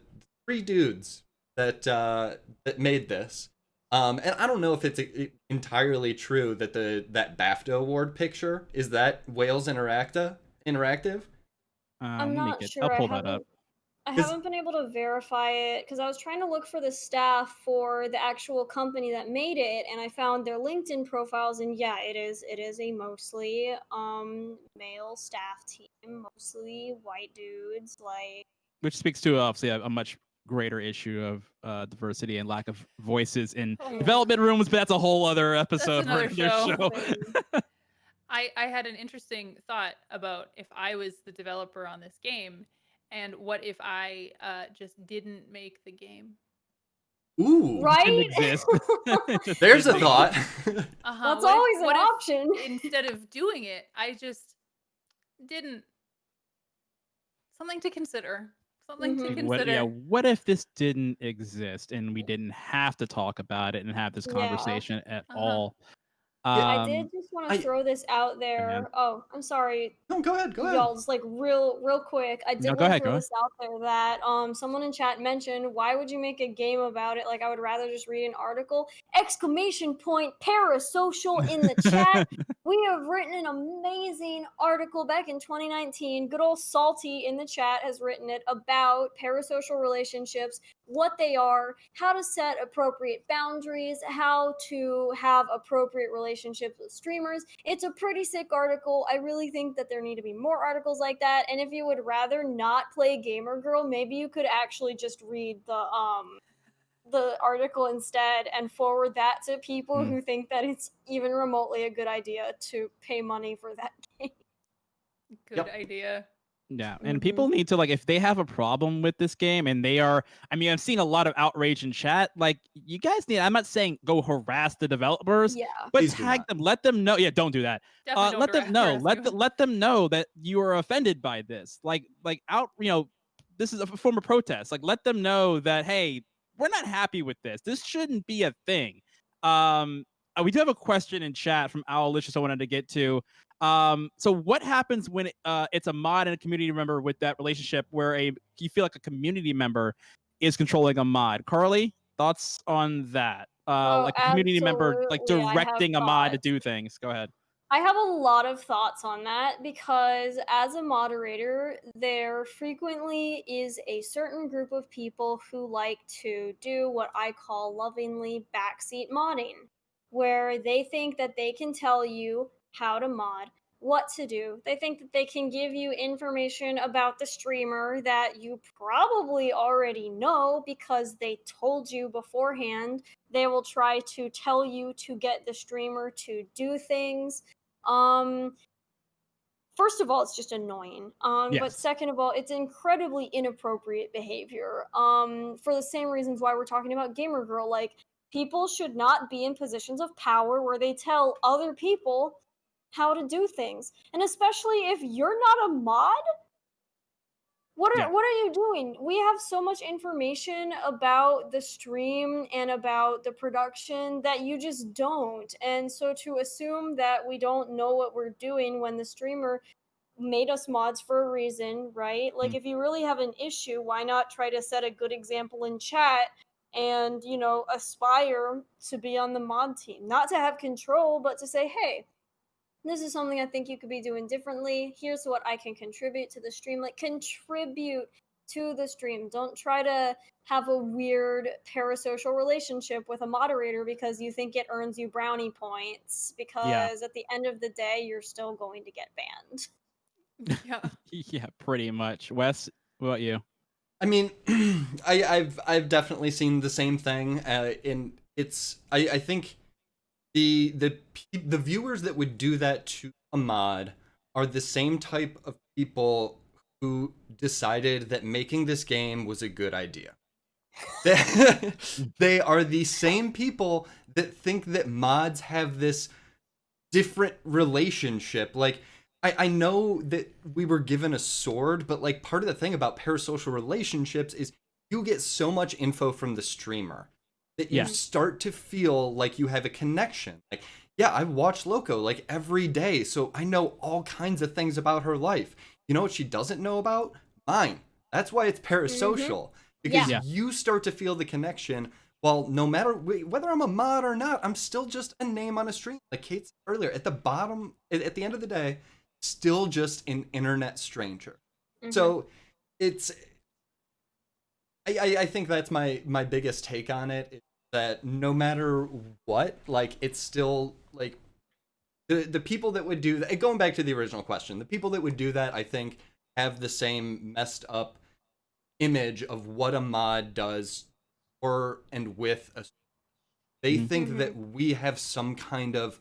3 dudes that that made this. And I don't know if it's entirely true that that BAFTA award picture is that Wales Interactive. I'm Let me not get. sure. I'll pull that up. I 'Cause- haven't been able to verify it because I was trying to look for the staff for the actual company that made it, and I found their LinkedIn profiles, and yeah, it is a mostly male staff team, mostly white dudes. Like, Which speaks to obviously a much greater issue of diversity and lack of voices in Oh, yeah. development rooms, but that's a whole other episode for another show. show. I had an interesting thought about if I was the developer on this game, and what if I just didn't make the game? Ooh, right? Didn't exist. It just there's a didn't thought. That's always an option. Instead of doing it, I just didn't. Something to consider. Something to Mhm. consider. What if this didn't exist and we didn't have to talk about it and have this Yeah. conversation at all? I did just want to I- throw this out there. Oh, I'm sorry. No, go ahead. Y'all, just like real quick. I did No, go want to ahead, throw go this out there that someone in chat mentioned, why would you make a game about it? Like, I would rather just read an article. Exclamation point Parasocial in the chat. We have written an amazing article back in 2019. Good old Salty in the chat has written it about parasocial relationships, what they are, how to set appropriate boundaries, how to have appropriate relationships with streamers. It's a pretty sick article. I really think that there need to be more articles like that. And if you would rather not play Gamer Girl, maybe you could actually just read the article instead and forward that to people who think that it's even remotely a good idea to pay money for that game. Good idea. Yeah, and people need to, like, if they have a problem with this game and they are, I mean, I've seen a lot of outrage in chat. Like, you guys need, I'm not saying go harass the developers, Yeah. but Please do tag not. them, let them know. Yeah, don't do that. Definitely don't Let them know. harass anyone. Let them know that you are offended by this. Like out, this is a form of protest. Like, let them know that, hey, we're not happy with this. This shouldn't be a thing. We do have a question in chat from Owlicious I wanted to get to. So what happens when it's a mod and a community member with that relationship where you feel like a community member is controlling a mod? Carly, thoughts on that? Like a community member like absolutely, I have directing a mod to thoughts. do things. Go ahead. I have a lot of thoughts on that because as a moderator, there frequently is a certain group of people who like to do what I call lovingly backseat modding, where they think that they can tell you how to mod, what to do. They think that they can give you information about the streamer that you probably already know because they told you beforehand. They will try to tell you to get the streamer to do things. First of all, it's just annoying. But Yes. second of all, it's incredibly inappropriate behavior. For the same reasons why we're talking about Gamer Girl, like people should not be in positions of power where they tell other people how to do things. And especially if you're not a mod, what are you doing? We have so much information about the stream and about the production that you just don't. And so to assume that we don't know what we're doing when the streamer made us mods for a reason, right? Like if you really have an issue, why not try to set a good example in chat and, aspire to be on the mod team? Not to have control, but to say, "Hey, this is something I think you could be doing differently. Here's what I can contribute to the stream." Like, contribute to the stream. Don't try to have a weird parasocial relationship with a moderator because you think it earns you brownie points. Because at the end of the day, you're still going to get banned. Yeah. Yeah, pretty much. Wes, what about you? I mean, I've definitely seen the same thing. I think the viewers that would do that to a mod are the same type of people who decided that making this game was a good idea. They are the same people that think that mods have this different relationship. Like, I know that we were given a sword, but like part of the thing about parasocial relationships is you get so much info from the streamer that you Yeah. start to feel like you have a connection. Like, yeah, I watch Loco like every day, so I know all kinds of things about her life. You know what she doesn't know about? Mine. That's why it's parasocial, because Yeah. you start to feel the connection. Well, no matter whether I'm a mod or not, I'm still just a name on a stream. Like Kate said earlier, at the bottom, at the end of the day, still just an internet stranger. So it's, I think that's my biggest take on it, is that no matter what, like, it's still like the people that would do that. Going back to the original question, the people that would do that, I think, have the same messed up image of what a mod does for and with a. They think that we have some kind of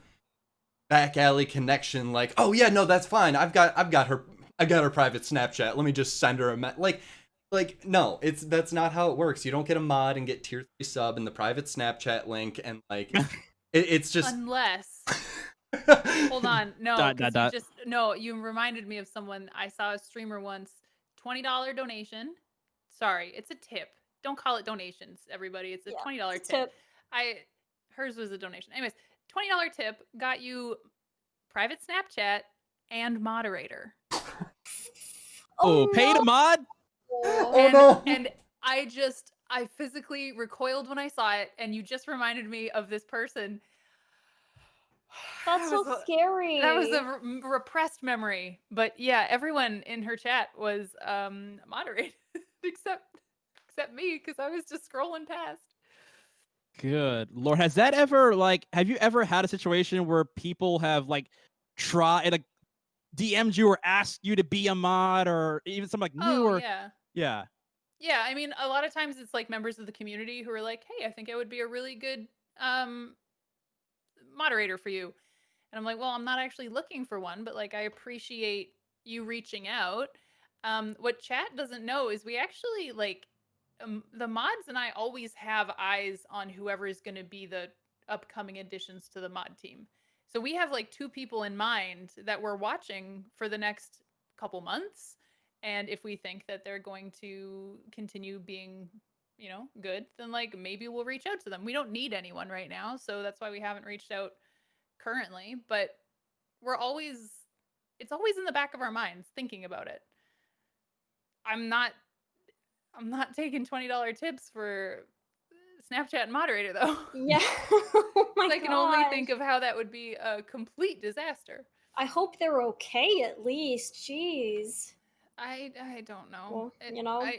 back alley connection, like, oh yeah, no, that's fine. I've got her private Snapchat. Let me just send her a like no, that's not how it works. You don't get a mod and get tier 3 sub and the private Snapchat link, and like it's just Unless hold on, no, Dot, because dot, dot. you reminded me of someone. I saw a streamer once, $20 donation. Sorry, it's a tip. Don't call it donations, everybody. It's a $20 tip. Hers was a donation. Anyways, $20 tip got you private Snapchat and moderator. Oh, pay to mod? Oh no. And I physically recoiled when I saw it, and you just reminded me of this person. That's so scary. That was a repressed memory. But yeah, everyone in her chat was moderated except me, because I was just scrolling past. Good Lord, has that ever, like, have you ever had a situation where people have like tried, like, DM'd you or asked you to be a mod, or even something like new? Oh, Or yeah. yeah. Yeah, I mean, a lot of times it's like members of the community who are like, hey, I think I would be a really good moderator for you. And I'm like, well, I'm not actually looking for one, but like, I appreciate you reaching out. What chat doesn't know is we actually like the mods and I always have eyes on whoever is going to be the upcoming additions to the mod team. So we have like 2 people in mind that we're watching for the next couple months. And if we think that they're going to continue being, good, then like maybe we'll reach out to them. We don't need anyone right now, so that's why we haven't reached out currently, but it's always in the back of our minds thinking about it. I'm not taking $20 tips for Snapchat moderator though. Yeah. Oh my I can only think of how that would be a complete disaster. I hope they're okay at least. Jeez. I don't know. Well,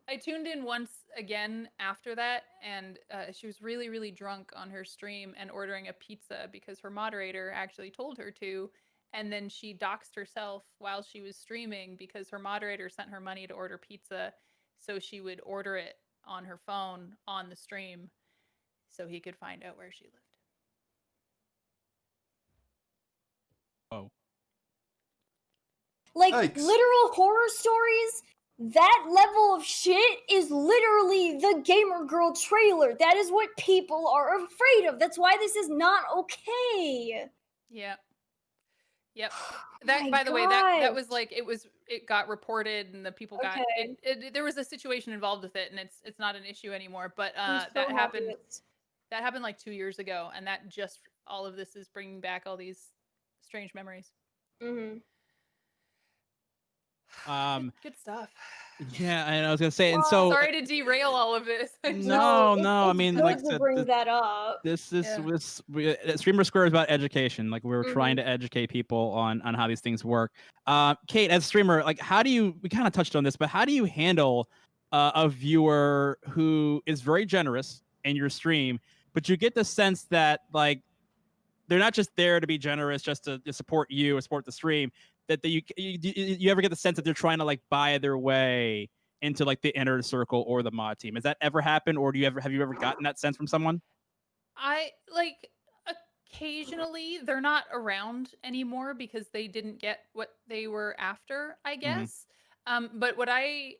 I tuned in once again after that, and she was really, really drunk on her stream and ordering a pizza because her moderator actually told her to, and then she doxed herself while she was streaming because her moderator sent her money to order pizza, so she would order it on her phone on the stream so he could find out where she lived. Oh. like Yikes. literal horror stories. That level of shit is literally the Gamer Girl trailer. That is what people are afraid of. That's why this is not okay. Yeah. Yep. My by the way, that was gosh. like it got reported and the people got Okay. there was a situation involved with it, and it's not an issue anymore. But I'm so that happy happened it's- that happened like 2 years ago, and that just all of this is bringing back all these strange memories. Mhm. Good stuff. Yeah, and I was gonna say, and so Sorry to derail all of this. no, I it's mean, good like I to said, bring that up. this Yeah. StreamerSquare is about education. Like, we were trying to educate people on how these things work. Kate, as a streamer, like, how do you? We kind of touched on this, but how do you handle a viewer who is very generous in your stream, but you get the sense that, like, they're not just there to be generous, just to support you or support the stream. That you ever get the sense that they're trying to, like, buy their way into, like, the inner circle or the mod team? Has that ever happened, or have you ever gotten that sense from someone? I like occasionally they're not around anymore because they didn't get what they were after, I guess. But what I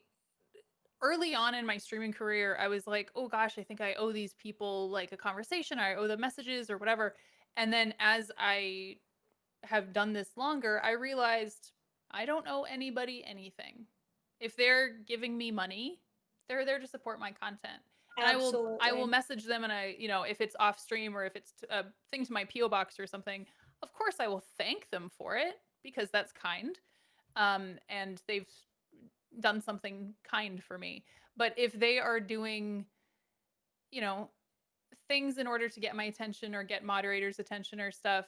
early on in my streaming career, I was like, oh gosh, I think I owe these people like a conversation, or I owe them messages or whatever. And then as I have done this longer, I realized I don't owe anybody anything. If they're giving me money, They're there to support my content. And Absolutely. I will message them, and if it's off stream or if it's a thing to my PO box or something, of course I will thank them for it because that's kind. And they've done something kind for me. But if they are doing, things in order to get my attention or get moderators' attention or stuff,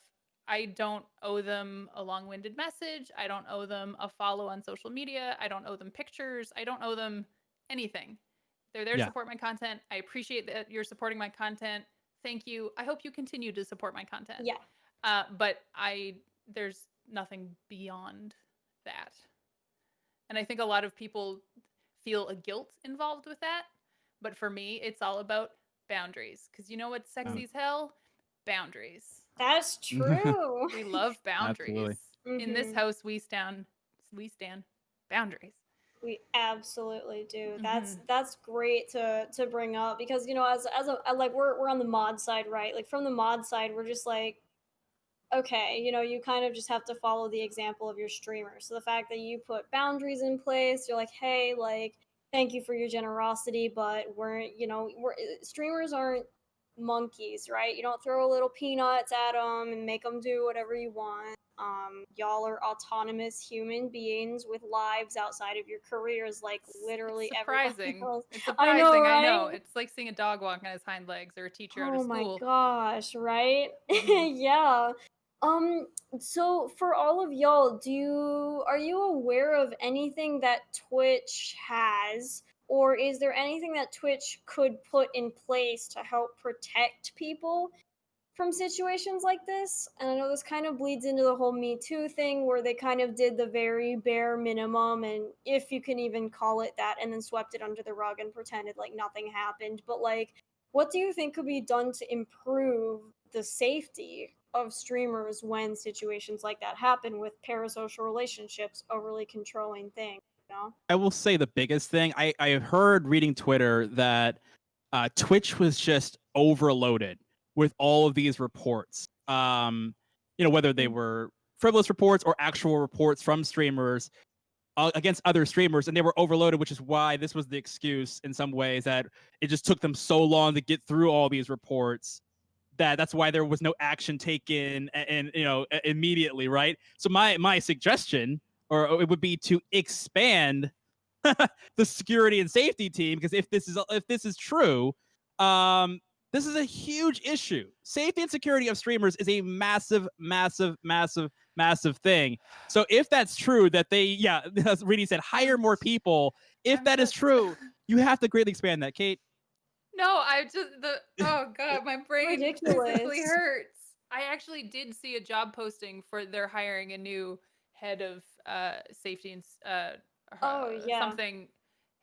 I don't owe them a long-winded message. I don't owe them a follow on social media. I don't owe them pictures. I don't owe them anything. They're there to support my content. I appreciate that you're supporting my content. Thank you. I hope you continue to support my content. Yeah. But there's nothing beyond that. And I think a lot of people feel a guilt involved with that. But for me, it's all about boundaries. Because you know what's sexy as hell? Boundaries. That's true. We love boundaries. Absolutely. In this house, we stand boundaries. We absolutely do. Mhm. That's great to bring up because as a like we're on the mod side, right? Like from the mod side, we're just like, okay, you kind of just have to follow the example of your streamer. So the fact that you put boundaries in place, you're like, hey, like, thank you for your generosity, but streamers aren't monkeys, right? You don't throw little peanuts at them and make them do whatever you want. Y'all are autonomous human beings with lives outside of your careers, like literally surprising. everybody else. It's surprising. I know. Right? It's like seeing a dog walk on his hind legs or a teacher out Oh of school. my gosh, right? Yeah. So for all of y'all, are you aware of anything that Twitch has, or is there anything that Twitch could put in place to help protect people from situations like this? And I know this kind of bleeds into the whole Me Too thing where they kind of did the very bare minimum, and if you can even call it that, and then swept it under the rug and pretended like nothing happened. But like, what do you think could be done to improve the safety of streamers when situations like that happen with parasocial relationships, overly controlling things, I will say the biggest thing I heard reading Twitter that Twitch was just overloaded with all of these reports. Whether they were frivolous reports or actual reports from streamers against other streamers, and they were overloaded, which is why this was the excuse in some ways that it just took them so long to get through all these reports that's why there was no action taken and immediately, right? So my suggestion or it would be to expand the security and safety team, because if this is true, this is a huge issue. Safety and security of streamers is a massive thing. So if that's true that they, as Reedy said, hire more people, if that is true, you have to greatly expand that. Kate? No, oh god, my brain Ridiculous. physically hurts. I actually did see a job posting for they're hiring a new head of safety and something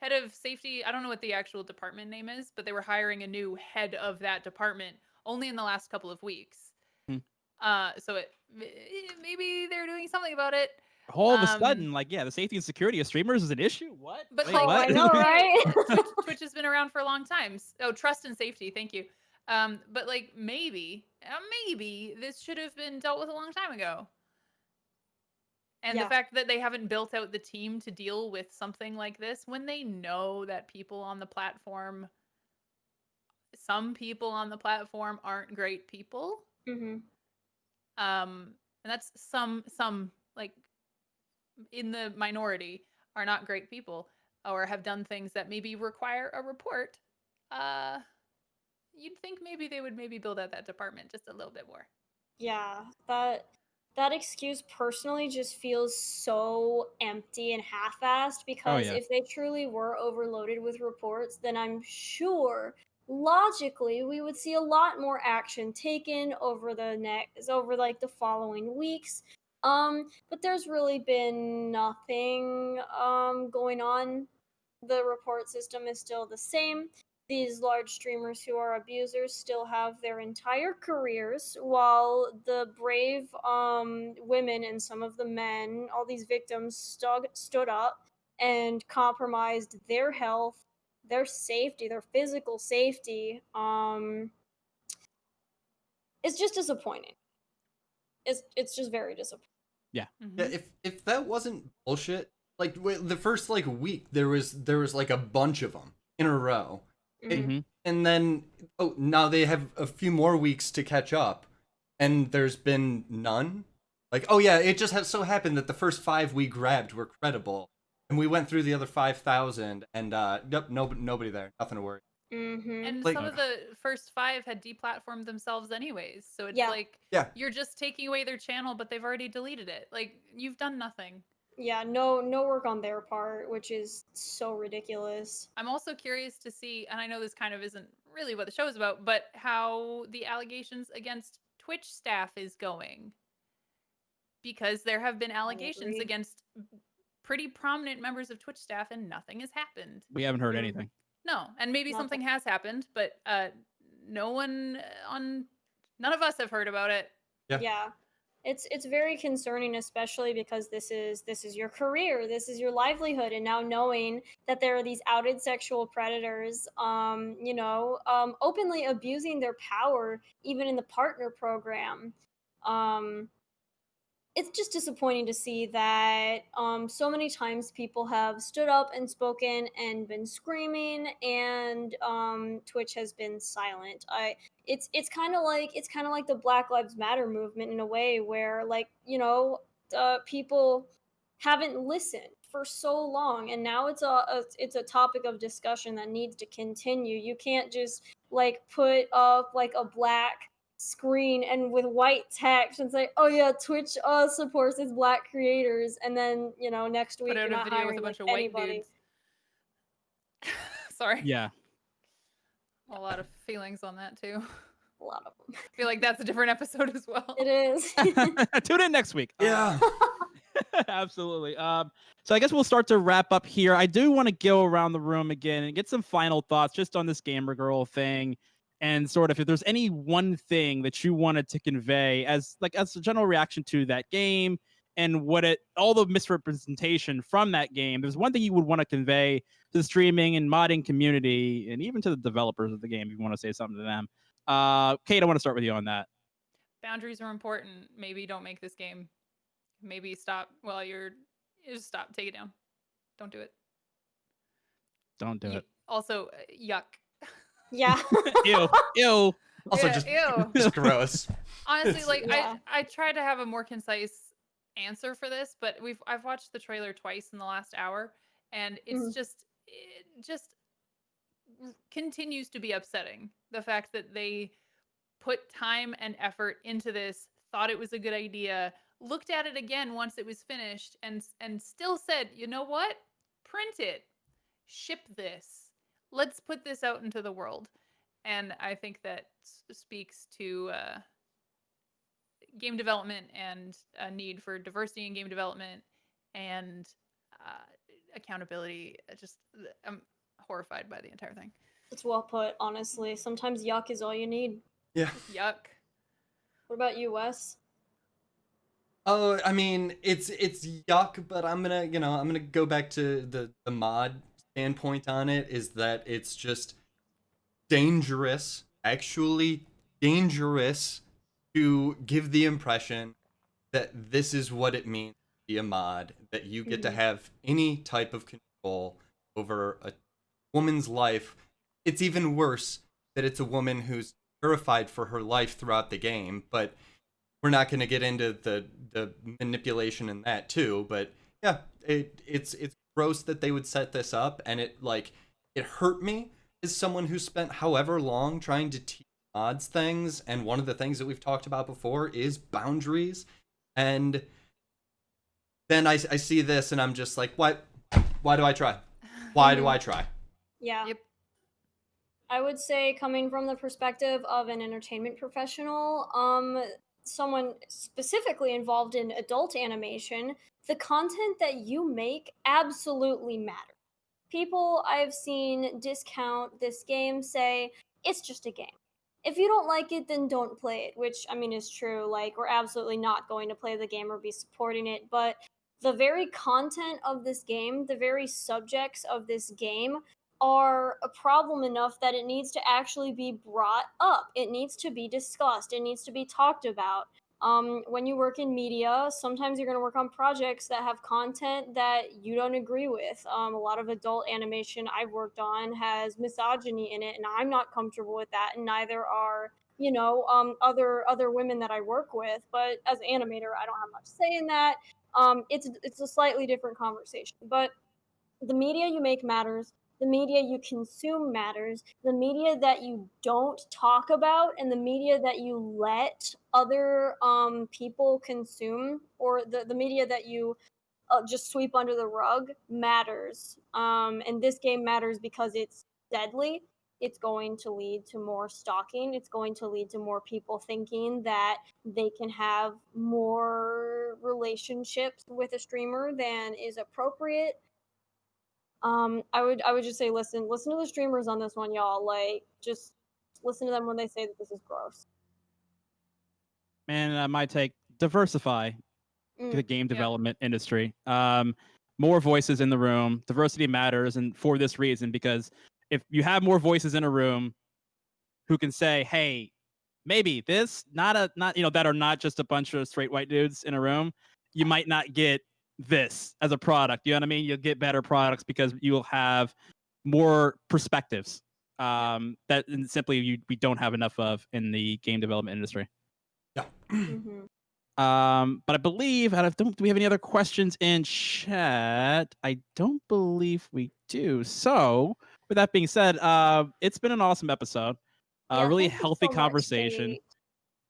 head of safety. I don't know what the actual department name is, but they were hiring a new head of that department only in the last couple of weeks. So maybe they're doing something about it. All of a sudden, the safety and security of streamers is an issue? What? But Wait, what? I know, right? Twitch has been around for a long time. Oh, trust and safety. Thank you. But like maybe this should have been dealt with a long time ago. And the fact that they haven't built out the team to deal with something like this when they know that some people on the platform aren't great people. Mm-hmm. And that's some like in the minority are not great people or have done things that maybe require a report. You'd think maybe they would build out that department just a little bit more. Yeah, that excuse personally just feels so empty and half-assed because if they truly were overloaded with reports, then I'm sure logically we would see a lot more action taken over the following weeks. But there's really been nothing going on. The report system is still the same. These large streamers who are abusers still have their entire careers, while the brave women and some of the men, all these victims, stood up and compromised their health, their safety, their physical safety. It's just disappointing. It's just very disappointing. Yeah. Yeah, if that wasn't bullshit, like the first week there was like a bunch of them in a row. Mhm. And then now they have a few more weeks to catch up, and there's been none. Like, oh yeah, it just so happened that the first 5 we grabbed were credible, and we went through the other 5,000, and yep, nobody there, nothing to worry. Mhm. And Like- some of the first 5 had deplatformed themselves anyways. So it's Yeah. like Yeah. you're just taking away their channel, but they've already deleted it. Like you've done nothing. Yeah, no work on their part, which is so ridiculous. I'm also curious to see, and I know this kind of isn't really what the show is about, but how the allegations against Twitch staff is going. Because there have been allegations agree. against pretty prominent members of Twitch staff and nothing has happened. We haven't heard Mhm. anything. No, and maybe Nothing. something has happened, but no one none of us have heard about it. Yeah. Yeah. It's very concerning, especially because this is your career, this is your livelihood, and now knowing that there are these outed sexual predators, openly abusing their power, even in the partner program. It's just disappointing to see that so many times people have stood up and spoken and been screaming, and Twitch has been silent. It's kind of like the Black Lives Matter movement in a way, where people haven't listened for so long, and now it's a topic of discussion that needs to continue. You can't just like put up like a black screen and with white text and say, "Oh yeah, Twitch supports its black creators," and then next week Put you're out a not video hiring with a bunch like of white anybody. dudes. Sorry. Yeah. A lot of feelings on that too. A lot of them. I feel like that's a different episode as well. It is. Tune in next week. Yeah. Absolutely. So I guess we'll start to wrap up here. I do want to go around the room again and get some final thoughts just on this gamer girl thing, and sort of if there's any one thing that you wanted to convey as a general reaction to that game and all the misrepresentation from that game. There's one thing you would want to convey to the streaming and modding community, and even to the developers of the game if you want to say something to them. Kate, I want to start with you on that. Boundaries are important. Maybe don't make this game. Maybe stop while you just stop. Take it down. Don't do it. Don't do it. Also, yuck. Yeah. Ew. Ew. Also, Yeah, just ew. gross. Honestly, like Yeah. I tried to have a more concise answer for this, but I've watched the trailer twice in the last hour, and it's Mhm. it just continues to be upsetting. The fact that they put time and effort into this, thought it was a good idea, looked at it again once it was finished, and still said, you know what? Print it, ship this, let's put this out into the world. And I think that speaks to game development and a need for diversity in game development and accountability. I'm horrified by the entire thing. It's well put, honestly. Sometimes yuck is all you need. Yeah. Yuck. What about you, Wes? Oh, I mean, it's yuck, but I'm gonna go back to the mod standpoint on it, is that it's just dangerous, actually dangerous, to give the impression that this is what it means to be a mod, that you get to Mhm. have any type of control over a woman's life. It's even worse that it's a woman who's terrified for her life throughout the game, but we're not going to get into the manipulation in that too. But yeah, it's gross that they would set this up, and it hurt me as someone who spent however long trying to teach mods things, and one of the things that we've talked about before is boundaries. And then I see this and I'm just like, what? Why do I try? Why do I try? Yeah. Yep. I would say, coming from the perspective of an entertainment professional, someone specifically involved in adult animation, the content that you make absolutely matters. People I've seen discount this game say it's just a game. If you don't like it, then don't play it, which I mean is true. Like, we're absolutely not going to play the game or be supporting it, but the very content of this game, the very subjects of this game are a problem enough that it needs to actually be brought up. It needs to be discussed. It needs to be talked about. When you work in media, sometimes you're going to work on projects that have content that you don't agree with. A lot of adult animation I've worked on has misogyny in it, and I'm not comfortable with that, and neither are other women that I work with. But as an animator, I don't have much say in that. It's a slightly different conversation, but the media you make matters. The media you consume matters. The media that you don't talk about and the media that you let other people consume, or the media that you just sweep under the rug, matters. And this game matters because it's deadly. It's going to lead to more stalking. It's going to lead to more people thinking that they can have more relationships with a streamer than is appropriate. I would just say listen to the streamers on this one, y'all. Like, just listen to them when they say that this is gross. And my take: diversify the game Yeah. development industry. More voices in the room. Diversity matters, and for this reason, because if you have more voices in a room who can say, "Hey, maybe this not that are not just a bunch of straight white dudes in a room," you might not get this as a product. You know what I mean? You'll get better products because you'll have more perspectives that simply we don't have enough of in the game development industry. Yeah. Mhm. But I believe, do we have any other questions in chat? I don't believe we do. So, with that being said, it's been an awesome episode. Yeah, Really thank you healthy so much, conversation. Kate.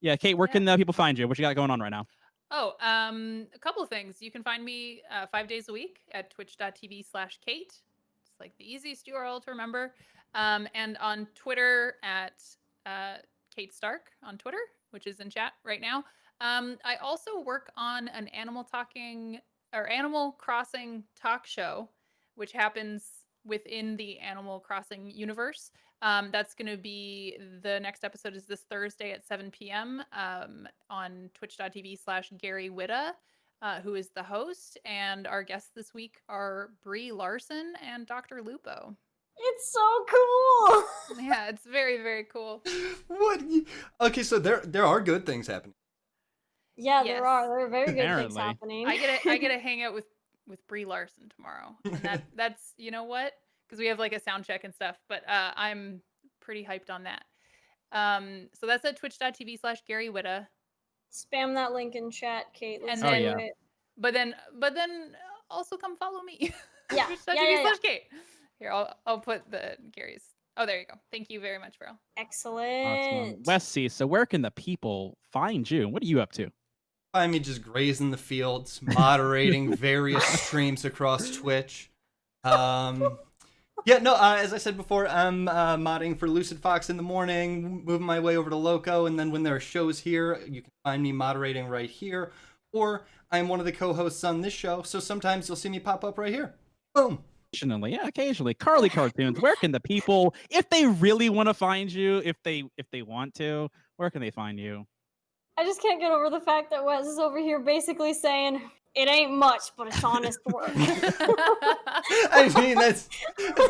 Yeah, Kate, where Yeah. can people find you? What you got going on right now? Oh, a couple of things. You can find me 5 days a week at twitch.tv/Kate. It's like the easiest URL to remember. And on Twitter at Kate Stark on Twitter, which is in chat right now. I also work on an Animal Crossing talk show, which happens within the Animal Crossing universe. That's going to be, the next episode is this Thursday at 7 p.m. On twitch.tv/Gary Witta, who is the host. And our guests this week are Brie Larson and Dr. Lupo. It's so cool. Yeah, it's very, very cool. What? Okay, so there are good things happening. Yeah, Yes. there are very good things Apparently. happening. I get to hang out with Brie Larson tomorrow, and that's, you know what? Because we have like a sound check and stuff, but I'm pretty hyped on that. So that's at twitch.tv/Gary Witta. Spam that link in chat, Kate. Let's And do then, it. but then also come follow me. Yeah, twitch.tv/Kate. Here, I'll put the Gary's. Oh, there you go. Thank you very much, Farrell. Excellent. Awesome. West C, so where can the people find you? What are you up to? Find me just grazing the fields, moderating various streams across Twitch. Yeah, no, as I said before, I'm modding for Lucid Fox in the morning, moving my way over to Loco, and then when there are shows here, you can find me moderating right here, or I'm one of the co-hosts on this show, so sometimes you'll see me pop up right here. Boom. Occasionally. Carly Cartoons, where can the people, if they really want to find you, if they want to, where can they find you? I just can't get over the fact that Wes is over here basically saying, it ain't much, but it's honest work. I mean, that's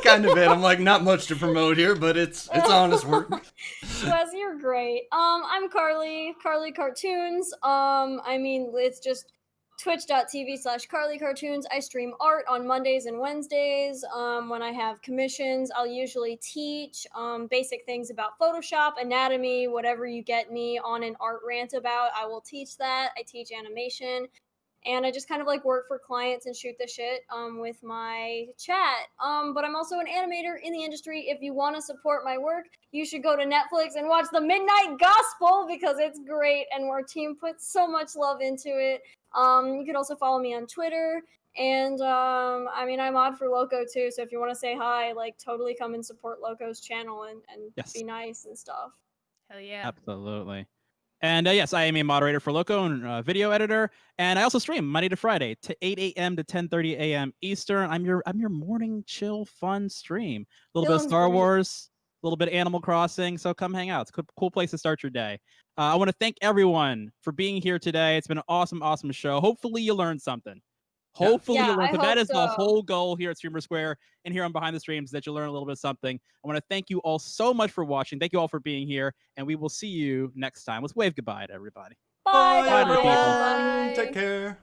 kind of it. I'm like, not much to promote here, but it's honest work. Wes, you're great. I'm Carly Cartoons. I mean, it's just twitch.tv/Carly Cartoons. I stream art on Mondays and Wednesdays. When I have commissions, I'll usually teach basic things about Photoshop, anatomy, whatever you get me on an art rant about, I will teach that. I teach animation. And I just kind of like work for clients and shoot the shit with my chat. But I'm also an animator in the industry. If you want to support my work, you should go to Netflix and watch The Midnight Gospel because it's great and our team puts so much love into it. You can also follow me on Twitter. And I mean, I mod for Loco too. So if you want to say hi, like totally come and support Loco's channel and Yes. be nice and stuff. Hell yeah. Absolutely. And yes, I am a moderator for Loco and video editor, and I also stream Monday to Friday to 8 a.m. to 10:30 a.m. Eastern. I'm your morning chill fun stream. A little bit of Dylan's Star great. Wars, a little bit of Animal Crossing. So come hang out. It's a cool place to start your day. I want to thank everyone for being here today. It's been an awesome show. Hopefully you learned something. Hopefully Yeah, you learned I something. That hope is the so. whole goal here at StreamerSquare and here on Behind the Streams, that you learn a little bit of something. I want to thank you all so much for watching. Thank you all for being here, and we will see you next time. Let's wave goodbye to everybody. Bye, Bye, people. everyone. Bye. Take care.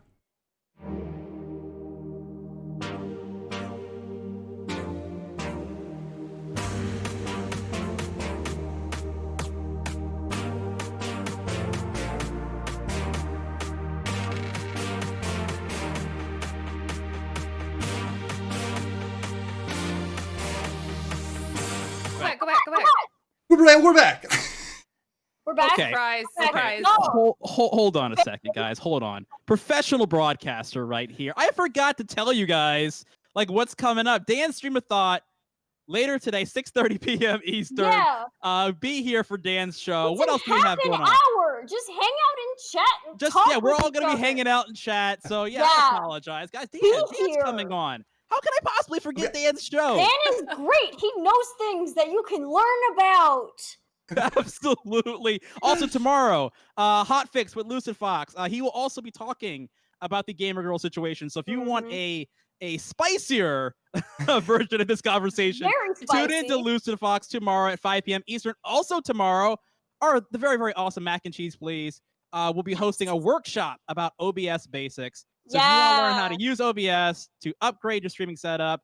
Go back. We're back. We're back. Okay. Surprise, Okay. surprise. No. Hold on a second, guys. Hold on. Professional broadcaster right here. I forgot to tell you guys like what's coming up. Dan's Stream of Thought later today, 6:30 p.m. Eastern. Yeah. Be here for Dan's show. It's What in else do we have half an going on? hour. Just hang out in chat and Just talk yeah, we're with all each gonna be other. hanging out in chat. So yeah, Yeah. I apologize, guys. Dan's here. coming on. How can I possibly forget Dan's show? Dan is great. He knows things that you can learn about. Absolutely. Also tomorrow, Hot Fix with Lucid Fox. He will also be talking about the gamer girl situation. So if you want a spicier version of this conversation, Very spicy. tune in to Lucid Fox tomorrow at 5 p.m. Eastern. Also tomorrow, are the very, very awesome Mac and Cheese Please. We'll be hosting a workshop about OBS basics. So if you want to learn how to use OBS to upgrade your streaming setup,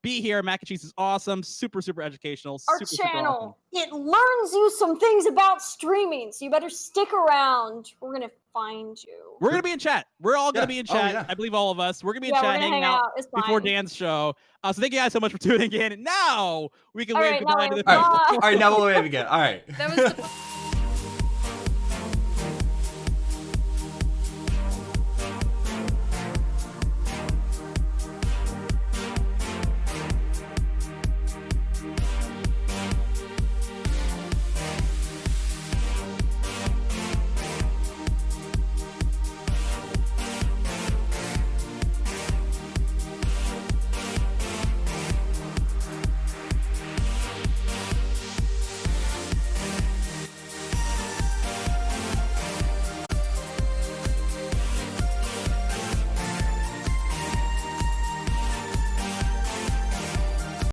be here. Mac and Cheese is awesome. Super, super educational. Our super, super channel. awesome. It learns you some things about streaming, so you better stick around. We're gonna find you. We're gonna be in chat. We're all gonna be in Oh, chat. yeah. I believe all of us. We're gonna be in Yeah, we're chat, gonna hanging hang out out. It's before fine. Dan's show. So thank you guys so much for tuning in. And now we can All wave right, goodbye now to the we- people. Bye. All right, now we'll wave again. All right. That was the